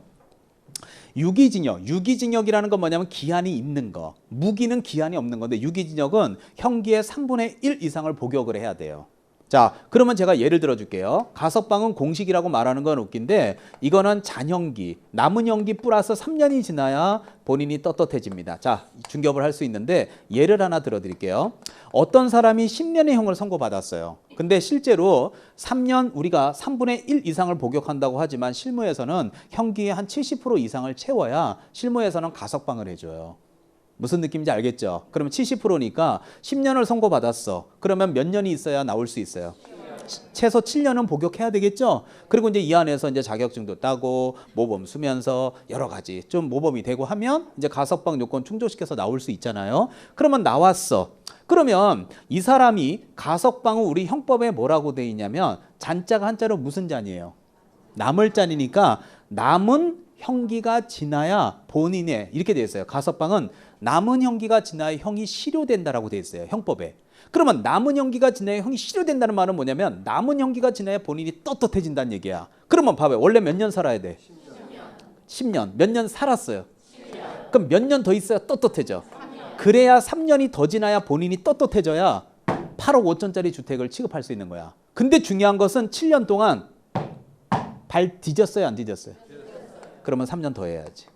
유기징역. 유기징역이라는 건 뭐냐면 기한이 있는 거. 무기는 기한이 없는 건데 유기징역은 형기의 3분의 1 이상을 복역을 해야 돼요. 자, 그러면 제가 예를 들어 줄게요. 가석방은 공식이라고 말하는 건 웃긴데 이거는 잔형기, 남은 형기 플러스 3년이 지나야 본인이 떳떳해집니다. 자, 중개업을 할 수 있는데 예를 하나 들어 드릴게요. 어떤 사람이 10년의 형을 선고받았어요. 근데 실제로 3년 우리가 3분의 1 이상을 복역한다고 하지만 실무에서는 형기의 한 70% 이상을 채워야 실무에서는 가석방을 해줘요. 무슨 느낌인지 알겠죠? 그러면 70%니까 10년을 선고받았어. 그러면 몇 년이 있어야 나올 수 있어요? 최소 7년은 복역해야 되겠죠? 그리고 이제 이 안에서 이제 자격증도 따고 모범 수면서 여러 가지 좀 모범이 되고 하면 이제 가석방 요건 충족시켜서 나올 수 있잖아요. 그러면 나왔어. 그러면 이 사람이 가석방은 우리 형법에 뭐라고 돼 있냐면 잔자가 한자로 무슨 잔이에요? 남을 잔이니까 남은 형기가 지나야 본인의 이렇게 돼 있어요. 가석방은 남은 형기가 지나야 형이 실효된다라고 돼 있어요. 형법에. 그러면 남은 형기가 지나야 형이 실효된다는 말은 뭐냐면 남은 형기가 지나야 본인이 떳떳해진다는 얘기야. 그러면 봐봐요. 원래 몇 년 살아야 돼? 10년. 몇 년 살았어요? 10년. 그럼 몇 년 더 있어야 떳떳해져? 3년. 그래야 3년이 더 지나야 본인이 떳떳해져야 8억 5천짜리 주택을 취급할 수 있는 거야. 근데 중요한 것은 7년 동안 발 뒤졌어요? 안 뒤졌어요? 그러면 3년 더 해야지.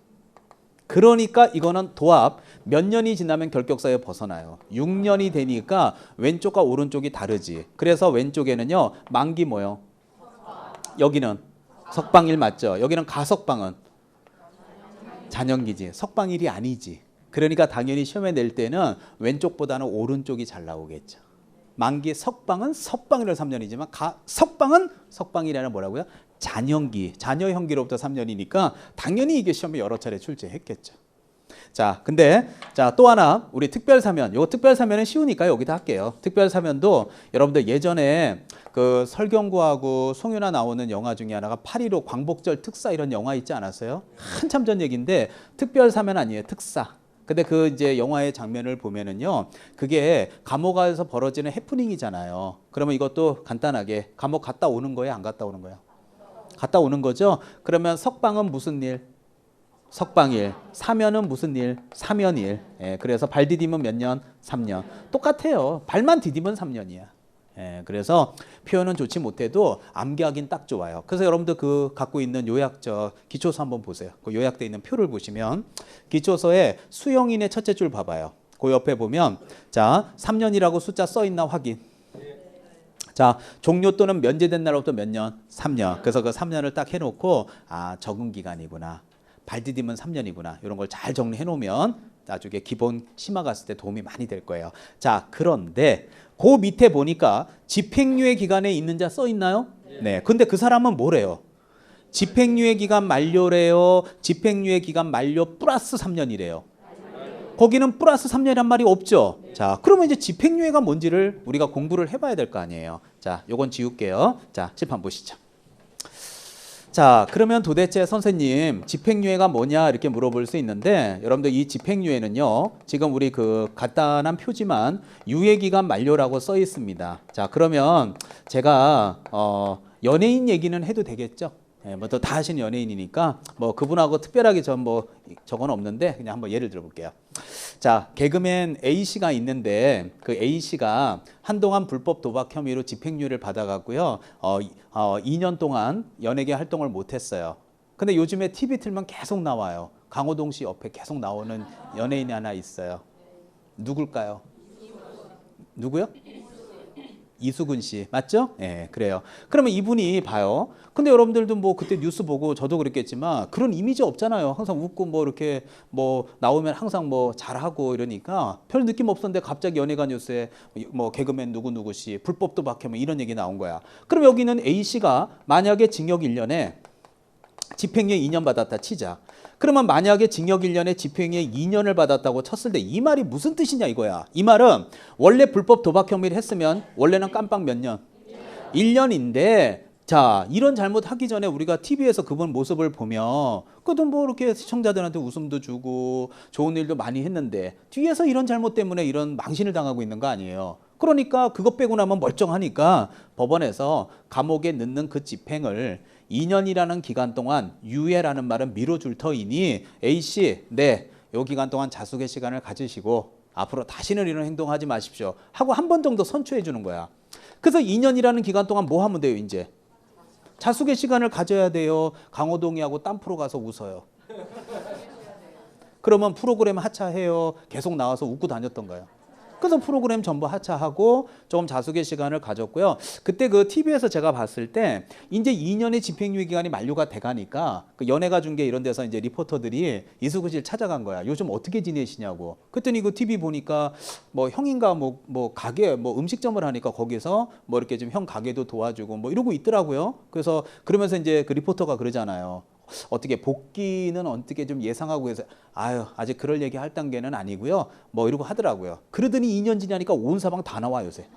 그러니까 이거는 도합 몇 년이 지나면 결격사유에 벗어나요. 6년이 되니까 왼쪽과 오른쪽이 다르지. 그래서 왼쪽에는요 만기 뭐요? 여기는 석방일 맞죠? 여기는 가석방은 잔형기지. 석방일이 아니지. 그러니까 당연히 시험에 낼 때는 왼쪽보다는 오른쪽이 잘 나오겠죠. 만기 석방은 석방일을 3년이지만 석방은 석방일이 아니라 뭐라고요? 잔형기, 잔여 형기로부터 3년이니까 당연히 이게 시험에 여러 차례 출제했겠죠. 자, 근데 자, 또 하나 우리 특별사면. 요 특별사면은 쉬우니까 여기다 할게요. 특별사면도 여러분들 예전에 그 설경구하고 송윤아 나오는 영화 중에 하나가 8.15 광복절 특사 이런 영화 있지 않았어요? 한참 전 얘기인데 특별사면 아니에요. 특사. 근데 그 이제 영화의 장면을 보면은요, 그게 감옥에서 벌어지는 해프닝이잖아요. 그러면 이것도 간단하게 감옥 갔다 오는 거예요, 안 갔다 오는 거예요? 갔다 오는 거죠. 그러면 석방은 무슨 일? 석방일. 사면은 무슨 일? 사면일. 예, 그래서 발 디디면 몇 년? 3년. 똑같아요. 발만 디디면 3년이야. 예, 그래서 표현은 좋지 못해도 암기하긴 딱 좋아요. 그래서 여러분들 그 갖고 있는 요약저 기초서 한번 보세요. 그 요약돼 있는 표를 보시면 기초서에 수용인의 첫째 줄 봐봐요. 그 옆에 보면 자 3년이라고 숫자 써 있나 확인. 자, 종료 또는 면제된 날로부터 몇 년? 3년. 그래서 그 3년을 딱 해놓고 적응 기간이구나. 발 디디면 3년이구나. 이런 걸 잘 정리해 놓으면 나중에 기본 심화 갔을 때 도움이 많이 될 거예요. 자, 그런데 그 밑에 보니까 집행유예 기간에 있는 자 써 있나요? 네. 근데 그 사람은 뭐래요? 집행유예 기간 만료래요? 집행유예 기간 만료 플러스 3년이래요? 거기는 플러스 3년이란 말이 없죠. 자, 그러면 이제 집행유예가 뭔지를 우리가 공부를 해봐야 될 거 아니에요. 자, 요건 지울게요. 자, 칠판 보시죠. 자, 그러면 도대체 선생님 집행유예가 뭐냐 이렇게 물어볼 수 있는데, 여러분들 이 집행유예는요, 지금 우리 그 간단한 표지만 유예기간 만료라고 써 있습니다. 자, 그러면 제가 연예인 얘기는 해도 되겠죠? 예, 뭐 또 다 하시는 연예인이니까 뭐 그분하고 특별하게 전 뭐 저건 없는데 그냥 한번 예를 들어 볼게요. 자, 개그맨 A씨가 있는데 그 A씨가 한동안 불법 도박 혐의로 집행유예를 받아갔고요. 2년 동안 연예계 활동을 못했어요. 근데 요즘에 TV 틀면 계속 나와요. 강호동 씨 옆에 계속 나오는 연예인이 하나 있어요. 누굴까요? 누구요? 이수근 씨 맞죠? 예, 그래요. 그러면 이분이 봐요. 근데 여러분들도 뭐 그때 뉴스 보고 저도 그랬겠지만 그런 이미지 없잖아요. 항상 웃고 뭐 이렇게 뭐 나오면 항상 뭐 잘하고 이러니까 별 느낌 없었는데 갑자기 연예가 뉴스에 뭐 개그맨 누구 씨 불법 도박 혐의 이런 얘기 나온 거야. 그럼 여기는 A 씨가 만약에 징역 1년에 집행유예 2년 받았다 치자. 그러면 만약에 징역 1년에 집행유예 2년을 받았다고 쳤을 때 이 말이 무슨 뜻이냐 이거야. 이 말은 원래 불법 도박 혐의를 했으면 원래는 깜빵 몇 년? 1년인데 자, 이런 잘못하기 전에 우리가 TV에서 그분 모습을 보면 그래도 뭐 이렇게 시청자들한테 웃음도 주고 좋은 일도 많이 했는데 뒤에서 이런 잘못 때문에 이런 망신을 당하고 있는 거 아니에요. 그러니까 그것 빼고 나면 멀쩡하니까 법원에서 감옥에 넣는 그 집행을 2년이라는 기간 동안 유예라는 말은 미뤄줄 터이니 A씨, 네, 요 기간 동안 자숙의 시간을 가지시고 앞으로 다시는 이런 행동하지 마십시오 하고 한 번 정도 선처해 주는 거야. 그래서 2년이라는 기간 동안 뭐 하면 돼요? 이제 자숙의 시간을 가져야 돼요. 강호동이하고 딴 프로 가서 웃어요. 그러면 프로그램 하차해요. 계속 나와서 웃고 다녔던 거예요. 그래서 프로그램 전부 하차하고 조금 자숙의 시간을 가졌고요. 그때 그 TV에서 제가 봤을 때 이제 2년의 집행유예 기간이 만료가 돼가니까 그 연예가 중계 이런 데서 이제 리포터들이 이수근 씨를 찾아간 거야. 요즘 어떻게 지내시냐고. 그랬더니 그 TV 보니까 뭐 형인가 뭐 가게 뭐 음식점을 하니까 거기서 뭐 이렇게 좀 형 가게도 도와주고 뭐 이러고 있더라고요. 그래서 그러면서 이제 그 리포터가 그러잖아요. 어떻게 복귀는 어떻게 좀 예상하고 해서 아유 아직 그럴 얘기 할 단계는 아니고요 뭐 이러고 하더라고요. 그러더니 2년 지나니까 온 사방 다 나와 요새.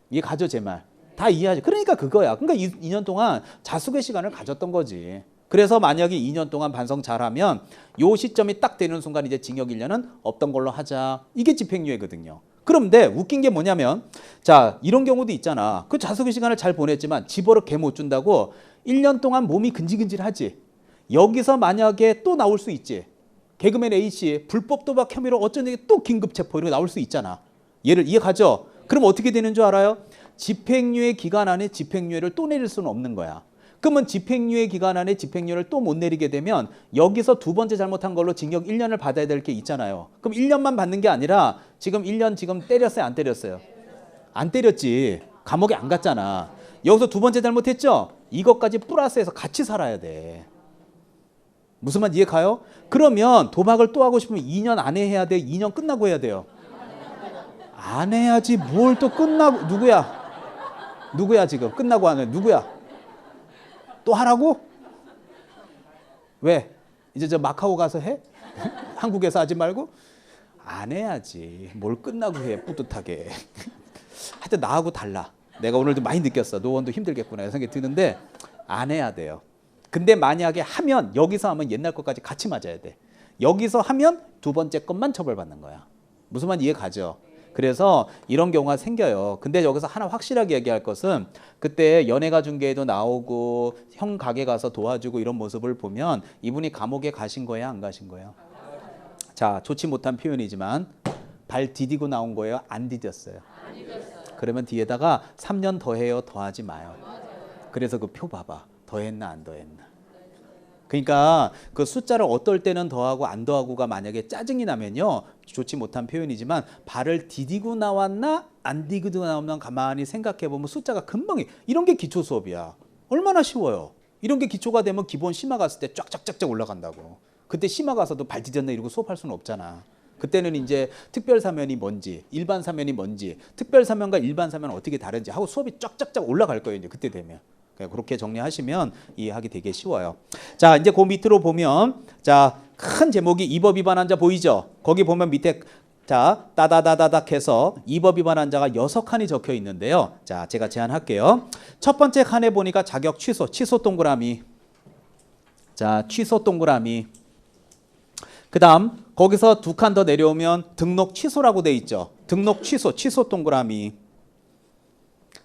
이해 가죠 제 말? 다 이해하죠. 그러니까 그거야. 그러니까 2년 동안 자숙의 시간을 가졌던 거지. 그래서 만약에 2년 동안 반성 잘하면 요 시점이 딱 되는 순간 이제 징역 1년은 없던 걸로 하자. 이게 집행유예거든요. 그런데 웃긴 게 뭐냐면 자 이런 경우도 있잖아. 그 자숙의 시간을 잘 보냈지만 집어를 개 못 준다고 1년 동안 몸이 근질근질하지. 여기서 만약에 또 나올 수 있지. 개그맨 A씨 불법 도박 혐의로 어쩐지 또 긴급체포 이렇게 나올 수 있잖아. 얘를 이해가죠? 그럼 어떻게 되는 줄 알아요? 집행유예 기간 안에 집행유예를 또 내릴 수는 없는 거야. 그러면 집행유예 기간 안에 집행유예를 또 못 내리게 되면 여기서 두 번째 잘못한 걸로 징역 1년을 받아야 될 게 있잖아요. 그럼 1년만 받는 게 아니라 지금 1년 지금 때렸어요? 안 때렸어요? 안 때렸지. 감옥에 안 갔잖아. 여기서 두 번째 잘못했죠? 이것까지 플러스해서 같이 살아야 돼. 무슨 말 이해 가요? 그러면 도박을 또 하고 싶으면 2년 안에 해야 돼? 2년 끝나고 해야 돼요? 안 해야지. 뭘 또 끝나고. 누구야 지금? 끝나고 안 해. 누구야? 또 하라고? 왜? 이제 저 마카오 가서 해? 한국에서 하지 말고? 안 해야지. 뭘 끝나고 해 뿌듯하게. 하여튼 나하고 달라. 내가 오늘도 많이 느꼈어. 노원도 힘들겠구나 이런 생각이 드는데 안 해야 돼요. 근데 만약에 하면 여기서 하면 옛날 것까지 같이 맞아야 돼. 여기서 하면 두 번째 것만 처벌받는 거야. 무슨 말 이해 가죠? 그래서 이런 경우가 생겨요. 근데 여기서 하나 확실하게 얘기할 것은 그때 연예가 중계에도 나오고 형 가게 가서 도와주고 이런 모습을 보면 이분이 감옥에 가신 거예요? 안 가신 거예요? 자, 좋지 못한 표현이지만 발 디디고 나온 거예요? 안 디뎠어요? 그러면 뒤에다가 3년 더 해요? 더 하지 마요? 그래서 그 표 봐봐. 더 했나 안 더 했나. 그러니까 그 숫자를 어떨 때는 더하고 안 더하고가 만약에 짜증이 나면요. 좋지 못한 표현이지만 발을 디디고 나왔나 안 디디고 나왔나 가만히 생각해 보면 숫자가 금방 이런 게 기초 수업이야. 얼마나 쉬워요. 이런 게 기초가 되면 기본 심화 갔을 때 쫙쫙쫙쫙 올라간다고. 그때 심화 가서도 발 디뎠나 이러고 수업할 수는 없잖아. 그때는 이제 특별 사면이 뭔지, 일반 사면이 뭔지, 특별 사면과 일반 사면은 어떻게 다른지 하고 수업이 쫙쫙쫙 올라갈 거예요. 이제 그때 되면. 그렇게 정리하시면 이해하기 되게 쉬워요. 자, 이제 그 밑으로 보면 자, 큰 제목이 입법 위반 환자 보이죠? 거기 보면 밑에 자, 따다다다닥 해서 입법 위반 환자가 6칸이 적혀 있는데요. 자, 제가 제안할게요. 첫 번째 칸에 보니까 자격 취소 동그라미. 자, 취소 동그라미. 그 다음 거기서 2칸 더 내려오면 등록 취소라고 돼 있죠. 등록 취소 동그라미.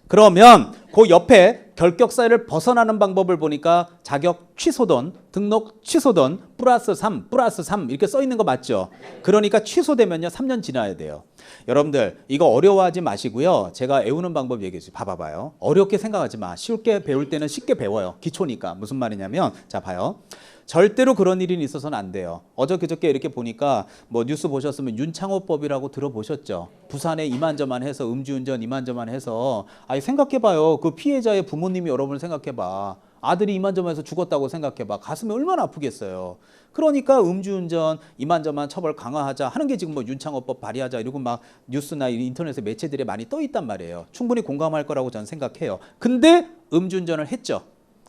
그러면 그 옆에 결격 사유를 벗어나는 방법을 보니까 자격 취소든 등록 취소든 플러스 3 이렇게 써 있는 거 맞죠? 그러니까 취소되면요 3년 지나야 돼요. 여러분들 이거 어려워하지 마시고요. 제가 애우는 방법 얘기해 주세요. 봐봐요. 어렵게 생각하지 마. 쉽게 배울 때는 쉽게 배워요. 기초니까. 무슨 말이냐면 자 봐요. 절대로 그런 일이 있어서는 안 돼요. 어저께 이렇게 보니까 뭐 뉴스 보셨으면 윤창호법이라고 들어보셨죠? 부산에 이만저만 해서 음주운전 이만저만 해서 아니 생각해봐요. 그 피해자의 부모님이 여러분을 생각해봐. 아들이 이만저만 해서 죽었다고 생각해봐. 가슴이 얼마나 아프겠어요. 그러니까 음주운전 이만저만 처벌 강화하자 하는 게 지금 뭐 윤창호법 발의하자 이러고 막 뉴스나 인터넷에 매체들에 많이 떠 있단 말이에요. 충분히 공감할 거라고 저는 생각해요. 근데 음주운전을 했죠.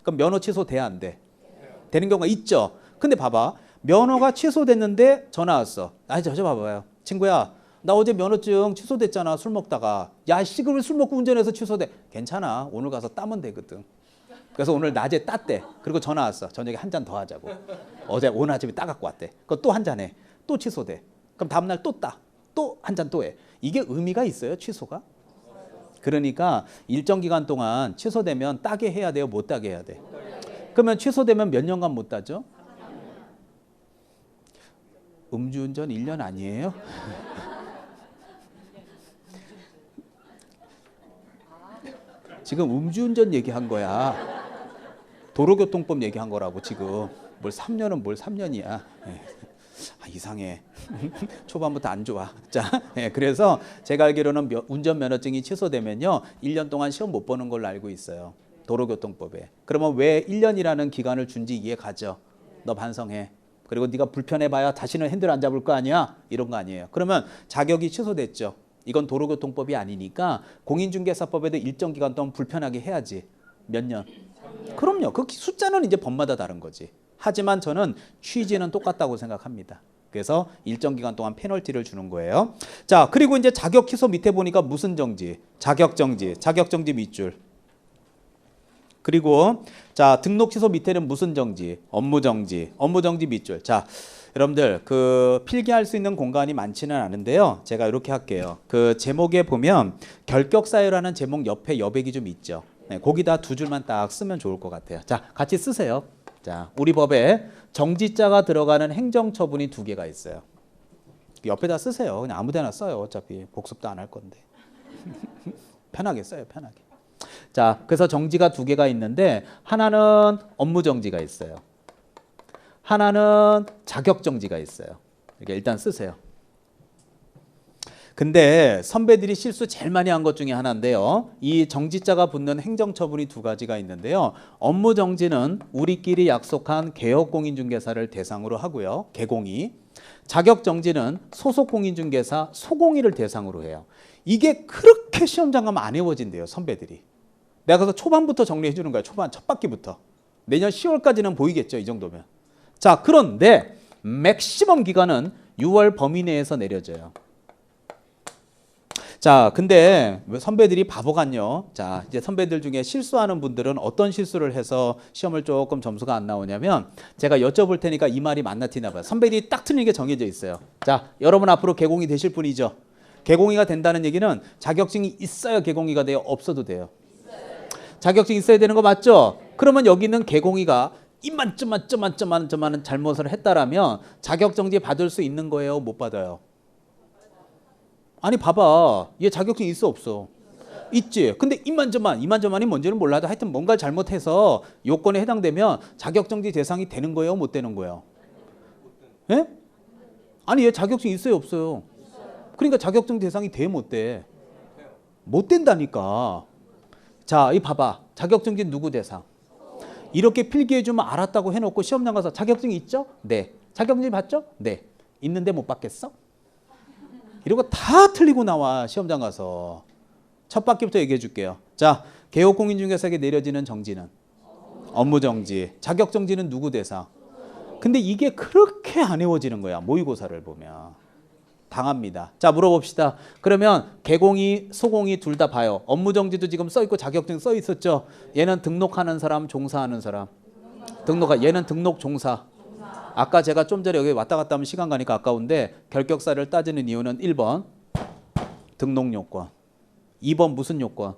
그럼 면허 취소 돼야 안 돼? 되는 경우가 있죠. 근데 봐봐. 면허가 취소됐는데 전화 왔어. 저 봐봐요. 친구야. 나 어제 면허증 취소됐잖아. 술 먹다가. 야, 씨, 그걸 술 먹고 운전해서 취소돼. 괜찮아. 오늘 가서 따면 되거든. 그래서 오늘 낮에 땄대. 그리고 전화 왔어. 저녁에 한 잔 더 하자고. 어제 오늘 아침에 따갖고 왔대. 그거 또 한 잔 해. 또 취소돼. 그럼 다음날 또 따. 또 한 잔 또 해. 이게 의미가 있어요? 취소가? 그러니까 일정 기간 동안 취소되면 따게 해야 돼요? 못 따게 해야 돼? 그러면 취소되면 몇 년간 못 따죠? 음주운전 1년 아니에요? 지금 음주운전 얘기한 거야. 도로교통법 얘기한 거라고 지금. 뭘 3년은 뭘 3년이야. 이상해. 초반부터 안 좋아. 자, 그래서 제가 알기로는 운전면허증이 취소되면요 1년 동안 시험 못 보는 걸로 알고 있어요. 도로교통법에. 그러면 왜 1년이라는 기간을 준지 이해 가죠? 너 반성해. 그리고 네가 불편해봐야 다시는 핸들 안 잡을 거 아니야? 이런 거 아니에요. 그러면 자격이 취소됐죠. 이건 도로교통법이 아니니까 공인중개사법에도 일정 기간 동안 불편하게 해야지. 몇 년? 그럼요. 그 숫자는 이제 법마다 다른 거지. 하지만 저는 취지는 똑같다고 생각합니다. 그래서 일정 기간 동안 페널티를 주는 거예요. 자, 그리고 이제 자격 취소 밑에 보니까 무슨 정지? 자격 정지 밑줄. 그리고 자, 등록 취소 밑에는 무슨 정지? 업무 정지 밑줄. 자, 여러분들 그 필기할 수 있는 공간이 많지는 않은데요. 제가 이렇게 할게요. 그 제목에 보면 결격 사유라는 제목 옆에 여백이 좀 있죠. 거기다 2줄만 딱 쓰면 좋을 것 같아요. 자, 같이 쓰세요. 자, 우리 법에 정지자가 들어가는 행정처분이 2개가 있어요. 옆에다 쓰세요. 그냥 아무데나 써요. 어차피 복습도 안 할 건데. 편하게 써요. 편하게. 자, 그래서 정지가 2개가 있는데 하나는 업무 정지가 있어요. 하나는 자격 정지가 있어요. 이렇게 일단 쓰세요. 근데 선배들이 실수 제일 많이 한 것 중에 하나인데요. 이 정지자가 붙는 행정처분이 2가지가 있는데요. 업무 정지는 우리끼리 약속한 개업공인중개사를 대상으로 하고요. 개공이. 자격 정지는 소속 공인중개사 소공이를 대상으로 해요. 이게 그렇게 시험장 가면 안 외워진대요. 선배들이. 내가 그래서 초반부터 정리해 주는 거야. 초반 첫 바퀴부터. 내년 10월까지는 보이겠죠. 이 정도면. 자, 그런데 맥시멈 기간은 6월 범위 내에서 내려져요. 자, 근데 선배들이 바보 같요. 자, 이제 선배들 중에 실수하는 분들은 어떤 실수를 해서 시험을 조금 점수가 안 나오냐면 제가 여쭤볼 테니까 이 말이 맞나 티나 봐요. 선배들이 딱 틀린 게 정해져 있어요. 자, 여러분 앞으로 개공이 되실 분이죠. 개공이가 된다는 얘기는 자격증이 있어야 개공이가 돼요? 없어도 돼요? 자격증 있어야 되는 거 맞죠? 그러면 여기 있는 개공이가 이만저만저만저만저만은 잘못을 했다라면 자격정지 받을 수 있는 거예요? 못 받아요? 아니 봐봐. 얘 자격증 있어 없어? 있지. 근데 이만저만이 뭔지는 몰라도 하여튼 뭔가 잘못해서 요건에 해당되면 자격정지 대상이 되는 거예요? 못 되는 거예요? 예? 아니 얘 자격증 있어요 없어요? 그러니까 자격증 대상이 돼 못 돼? 못 된다니까. 자, 이 봐봐. 자격정지 누구 대상? 이렇게 필기해주면 알았다고 해놓고 시험 나가서 자격증이 있죠? 네. 자격증 받죠? 네. 있는데 못 받겠어? 이러고 다 틀리고 나와 시험장 가서. 첫 바퀴부터 얘기해 줄게요. 자, 개업공인중개사에게 내려지는 정지는 업무정지. 자격정지는 누구 대상? 근데 이게 그렇게 안 외워지는 거야. 모의고사를 보면. 당합니다. 자, 물어봅시다. 그러면 개공이, 소공이 둘 다 봐요. 업무정지도 지금 써있고 자격증 써있었죠. 얘는 등록하는 사람, 종사하는 사람. 얘는 등록 종사. 아까 제가 좀 전에 여기 왔다 갔다 하면 시간 가니까 아까운데 결격사를 따지는 이유는 1번 등록 요건, 2번 무슨 요건?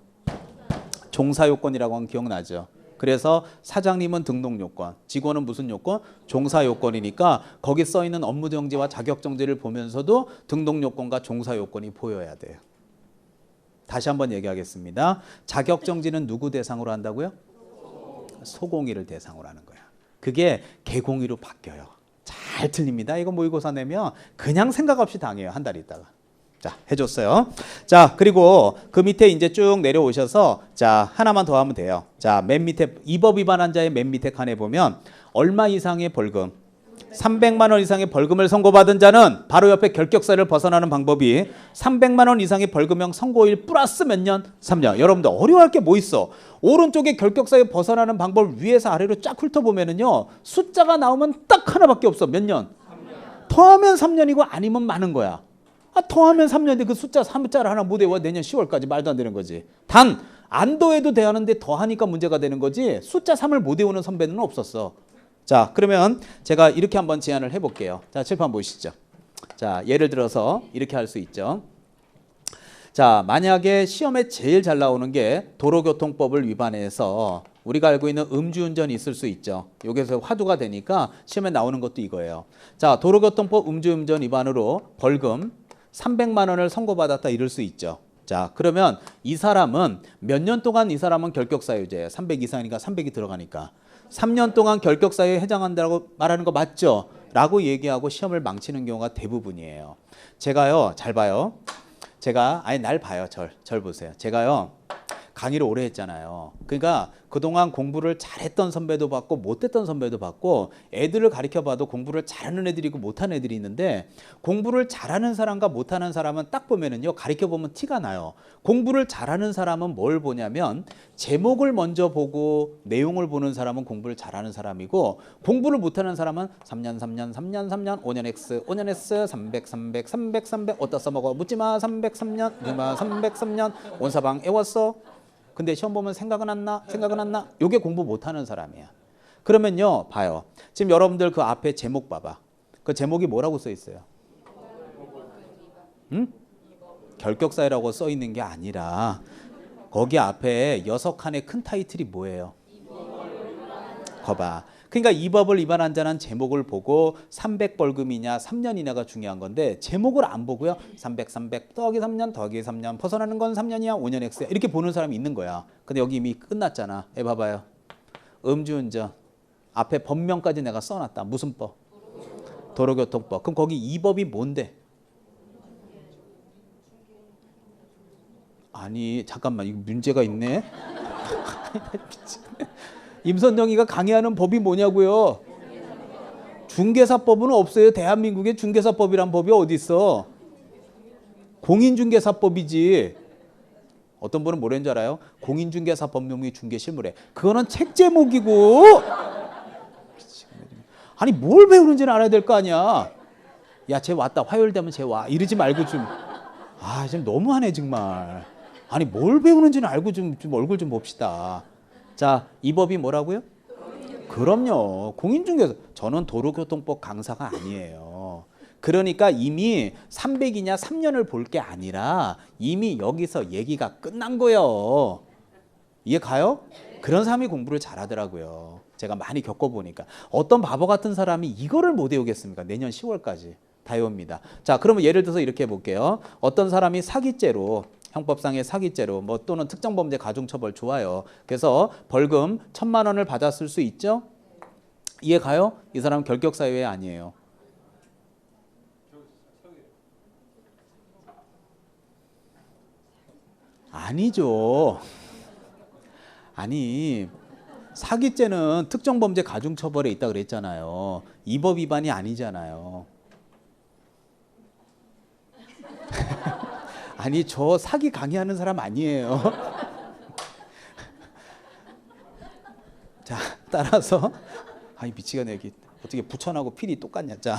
종사 요건이라고 하면 기억나죠. 그래서 사장님은 등록 요건, 직원은 무슨 요건? 종사 요건이니까 거기 써 있는 업무 정지와 자격 정지를 보면서도 등록 요건과 종사 요건이 보여야 돼요. 다시 한번 얘기하겠습니다. 자격 정지는 누구 대상으로 한다고요? 소공의를 대상으로 하는 거야. 그게 개공의로 바뀌어요. 잘 틀립니다. 이거 모의고사 내면 그냥 생각 없이 당해요. 한 달 있다가. 자, 해줬어요. 자, 그리고 그 밑에 이제 쭉 내려오셔서 자, 하나만 더 하면 돼요. 자, 맨 밑에 이 법 위반한 자의 맨 밑에 칸에 보면 얼마 이상의 벌금, 300만 원 이상의 벌금을 선고받은 자는 바로 옆에 결격사를 벗어나는 방법이 300만 원 이상의 벌금형 선고일 플러스 몇 년? 3년. 여러분들 어려워할 게 뭐 있어? 오른쪽에 결격사에 벗어나는 방법을 위에서 아래로 쫙 훑어보면은요, 숫자가 나오면 딱 하나밖에 없어. 몇 년? 3년. 더하면 3년이고 아니면 많은 거야. 더하면 3년인데 그 숫자 3자를 하나 못 외워. 내년 10월까지 말도 안 되는 거지. 단 안 더해도 되는데 더하니까 문제가 되는 거지. 숫자 3을 못 외우는 선배는 없었어. 자, 그러면 제가 이렇게 한번 제안을 해볼게요. 자, 칠판 보시죠. 자, 예를 들어서 이렇게 할 수 있죠. 자, 만약에 시험에 제일 잘 나오는 게 도로교통법을 위반해서 우리가 알고 있는 음주운전이 있을 수 있죠. 여기서 화두가 되니까 시험에 나오는 것도 이거예요. 자, 도로교통법 음주운전 위반으로 벌금 300만 원을 선고받았다 이럴 수 있죠. 자, 그러면 이 사람은 몇 년 동안 이 사람은 결격사유죄예요. 300 이상이니까 300이 들어가니까. 3년 동안 결격사유에 해당한다고 말하는 거 맞죠? 라고 얘기하고 시험을 망치는 경우가 대부분이에요. 제가요, 잘 봐요. 날 봐요. 절 보세요. 제가요, 강의를 오래 했잖아요. 그러니까 그동안 공부를 잘했던 선배도 봤고 못했던 선배도 봤고 애들을 가르쳐봐도 공부를 잘하는 애들이 있고 못하는 애들이 있는데 공부를 잘하는 사람과 못하는 사람은 딱 보면은요, 가르쳐보면 티가 나요. 공부를 잘하는 사람은 뭘 보냐면 제목을 먼저 보고 내용을 보는 사람은 공부를 잘하는 사람이고 공부를 못하는 사람은 3년 5년 X 5년 S 300 어디다 써먹어 묻지마 303년 묻지마 303년 원사방 애웠어. 근데 시험 보면 생각은 안 나? 요게 공부 못하는 사람이야. 그러면요, 봐요. 지금 여러분들 그 앞에 제목 봐봐. 그 제목이 뭐라고 써 있어요? 응? 결격사유라고 써 있는 게 아니라 거기 앞에 6칸의 큰 타이틀이 뭐예요? 거봐. 그러니까 이 법을 위반한 자는 제목을 보고 300벌금이냐 3년이냐가 중요한 건데 제목을 안 보고요. 300 더하기 3년 더하기 3년 벗어나는 건 3년이야 5년 X야 이렇게 보는 사람이 있는 거야. 근데 여기 이미 끝났잖아. 봐봐요. 음주운전 앞에 법명까지 내가 써놨다. 무슨 법? 도로교통법. 그럼 거기 이 법이 뭔데? 아니 잠깐만 이거 문제가 있네. 임선영이가 강의하는 법이 뭐냐고요? 중개사법은 없어요. 대한민국에 중개사법이란 법이 어디 있어? 공인중개사법이지. 어떤 분은 뭐라는 줄 알아요? 공인중개사법 명의 중개실무래. 그거는 책 제목이고. 아니 뭘 배우는지는 알아야 될 거 아니야. 야, 쟤 왔다. 화요일 되면 쟤 와. 이러지 말고 좀. 지금 너무하네 정말. 아니 뭘 배우는지는 알고 좀 얼굴 좀 봅시다. 자, 이 법이 뭐라고요? 그럼요. 공인중개사. 저는 도로교통법 강사가 아니에요. 그러니까 이미 300이냐 3년을 볼 게 아니라 이미 여기서 얘기가 끝난 거예요. 이해 가요? 그런 사람이 공부를 잘하더라고요. 제가 많이 겪어보니까. 어떤 바보 같은 사람이 이거를 못 외우겠습니까? 내년 10월까지. 다 외웁니다. 자, 그러면 예를 들어서 이렇게 해볼게요. 어떤 사람이 사기죄로 형법상의 사기죄로 또는 특정범죄 가중처벌 좋아요. 그래서 벌금 1,000만 원을 받았을 수 있죠? 이해 가요? 이 사람 결격사유에 아니에요. 아니죠. 아니 사기죄는 특정범죄 가중처벌에 있다 그랬잖아요. 이 법 위반이 아니잖아요. 아니 저 사기 강의하는 사람 아니에요. 자, 따라서 아이 미치겠네 여기 어떻게 부천하고 필이 똑같냐. 자,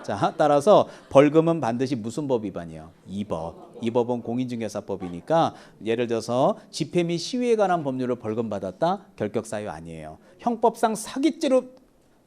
자, 따라서 벌금은 반드시 무슨 법 위반이에요? 2법. 이 법은 공인중개사법이니까 예를 들어서 집회 및 시위에 관한 법률로 벌금 받았다? 결격 사유 아니에요. 형법상 사기죄로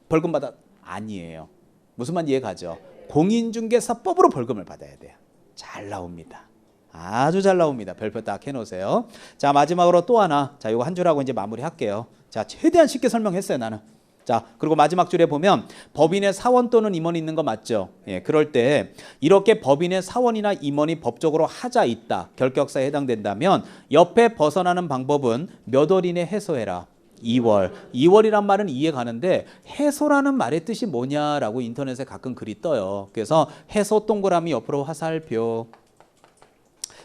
벌금 받았 아니에요. 무슨 말 이해가죠? 공인중개사법으로 벌금을 받아야 돼요. 잘 나옵니다. 아주 잘 나옵니다. 별표 딱 해놓으세요. 자, 마지막으로 또 하나. 자, 이거 한 줄하고 이제 마무리할게요. 자, 최대한 쉽게 설명했어요, 나는. 자, 그리고 마지막 줄에 보면 법인의 사원 또는 임원이 있는 거 맞죠? 예, 그럴 때 이렇게 법인의 사원이나 임원이 법적으로 하자 있다. 결격사에 해당된다면 옆에 벗어나는 방법은 몇 월 이내 해소해라. 2월. 2월이란 말은 이해 가는데 해소라는 말의 뜻이 뭐냐라고 인터넷에 가끔 글이 떠요. 그래서 해소 동그라미 옆으로 화살표.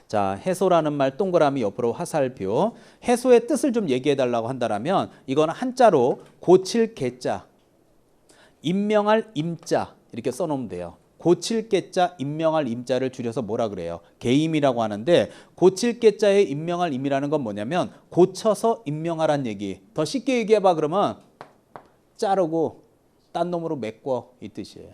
자, 해소라는 말 동그라미 옆으로 화살표. 해소의 뜻을 좀 얘기해 달라고 한다면 이건 한자로 고칠 개자, 임명할 임자 이렇게 써놓으면 돼요. 고칠 개자, 임명할 임자를 줄여서 뭐라 그래요? 개임이라고 하는데 고칠 개자에 임명할 임이라는 건 뭐냐면 고쳐서 임명하란 얘기. 더 쉽게 얘기해봐 그러면 자르고 딴 놈으로 메꿔 이 뜻이에요.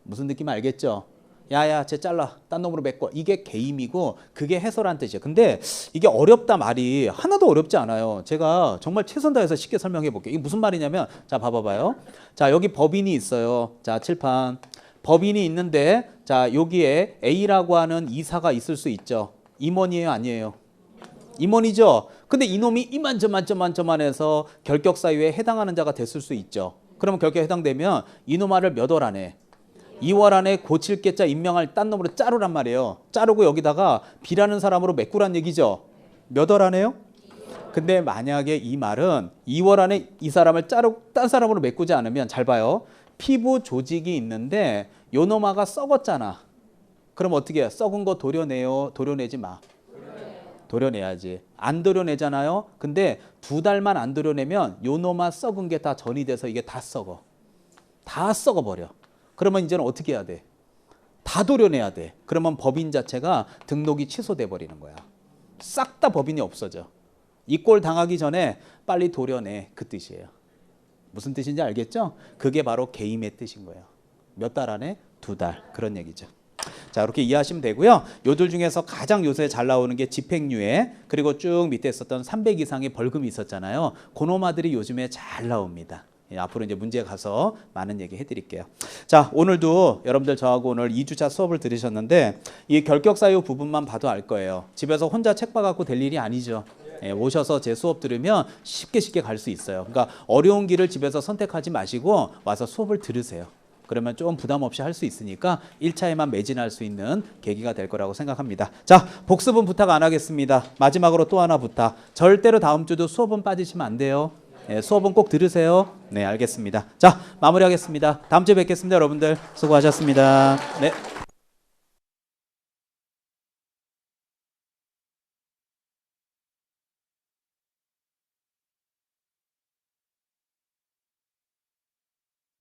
무슨 느낌 알겠죠? 야야 쟤 잘라 딴 놈으로 메꿔. 이게 개임이고 그게 해소란 뜻이에요. 근데 이게 어렵다 말이 하나도 어렵지 않아요. 제가 정말 최선 다해서 쉽게 설명해 볼게요. 이게 무슨 말이냐면 자 봐봐요. 자 여기 법인이 있어요. 자 칠판 법인이 있는데 자 여기에 A라고 하는 이사가 있을 수 있죠. 임원이에요 아니에요? 임원이죠. 근데 이놈이 이만저만저만저만해서 결격 사유에 해당하는 자가 됐을 수 있죠. 그러면 결격에 해당되면 이놈 말을 몇 월 안에 2월 안에 고칠 개자 임명할 딴 놈으로 자르란 말이에요. 자르고 여기다가 B라는 사람으로 메꾸란 얘기죠. 몇 월 안에요? 근데 만약에 이 말은 2월 안에 이 사람을 자르고 딴 사람으로 메꾸지 않으면 잘 봐요. 피부 조직이 있는데 요 놈아가 썩었잖아. 그럼 어떻게 해요? 썩은 거 도려내요? 도려내지 마. 도려내야지. 안 도려내잖아요. 근데 2달만 안 도려내면 요 놈아 썩은 게 다 전이 돼서 이게 다 썩어. 다 썩어버려. 그러면 이제는 어떻게 해야 돼? 다 도려내야 돼. 그러면 법인 자체가 등록이 취소돼 버리는 거야. 싹 다 법인이 없어져. 이 꼴 당하기 전에 빨리 도려내 그 뜻이에요. 무슨 뜻인지 알겠죠? 그게 바로 개임의 뜻인 거예요. 몇 달 안에? 2달. 그런 얘기죠. 자 이렇게 이해하시면 되고요. 요들 중에서 가장 요새 잘 나오는 게 집행유예 그리고 쭉 밑에 있었던 300 이상의 벌금이 있었잖아요. 그놈아들이 요즘에 잘 나옵니다. 예, 앞으로 이제 문제 가서 많은 얘기 해드릴게요. 자 오늘도 여러분들 저하고 오늘 2주차 수업을 들으셨는데 이 결격 사유 부분만 봐도 알 거예요. 집에서 혼자 책 봐갖고 될 일이 아니죠. 예, 오셔서 제 수업 들으면 쉽게 갈 수 있어요. 그러니까 어려운 길을 집에서 선택하지 마시고 와서 수업을 들으세요. 그러면 좀 부담 없이 할 수 있으니까 1차에만 매진할 수 있는 계기가 될 거라고 생각합니다. 자, 복습은 부탁 안 하겠습니다. 마지막으로 또 하나 부탁. 절대로 다음 주도 수업은 빠지시면 안 돼요. 네, 수업은 꼭 들으세요. 네, 알겠습니다. 자, 마무리하겠습니다. 다음 주에 뵙겠습니다, 여러분들. 수고하셨습니다. 네.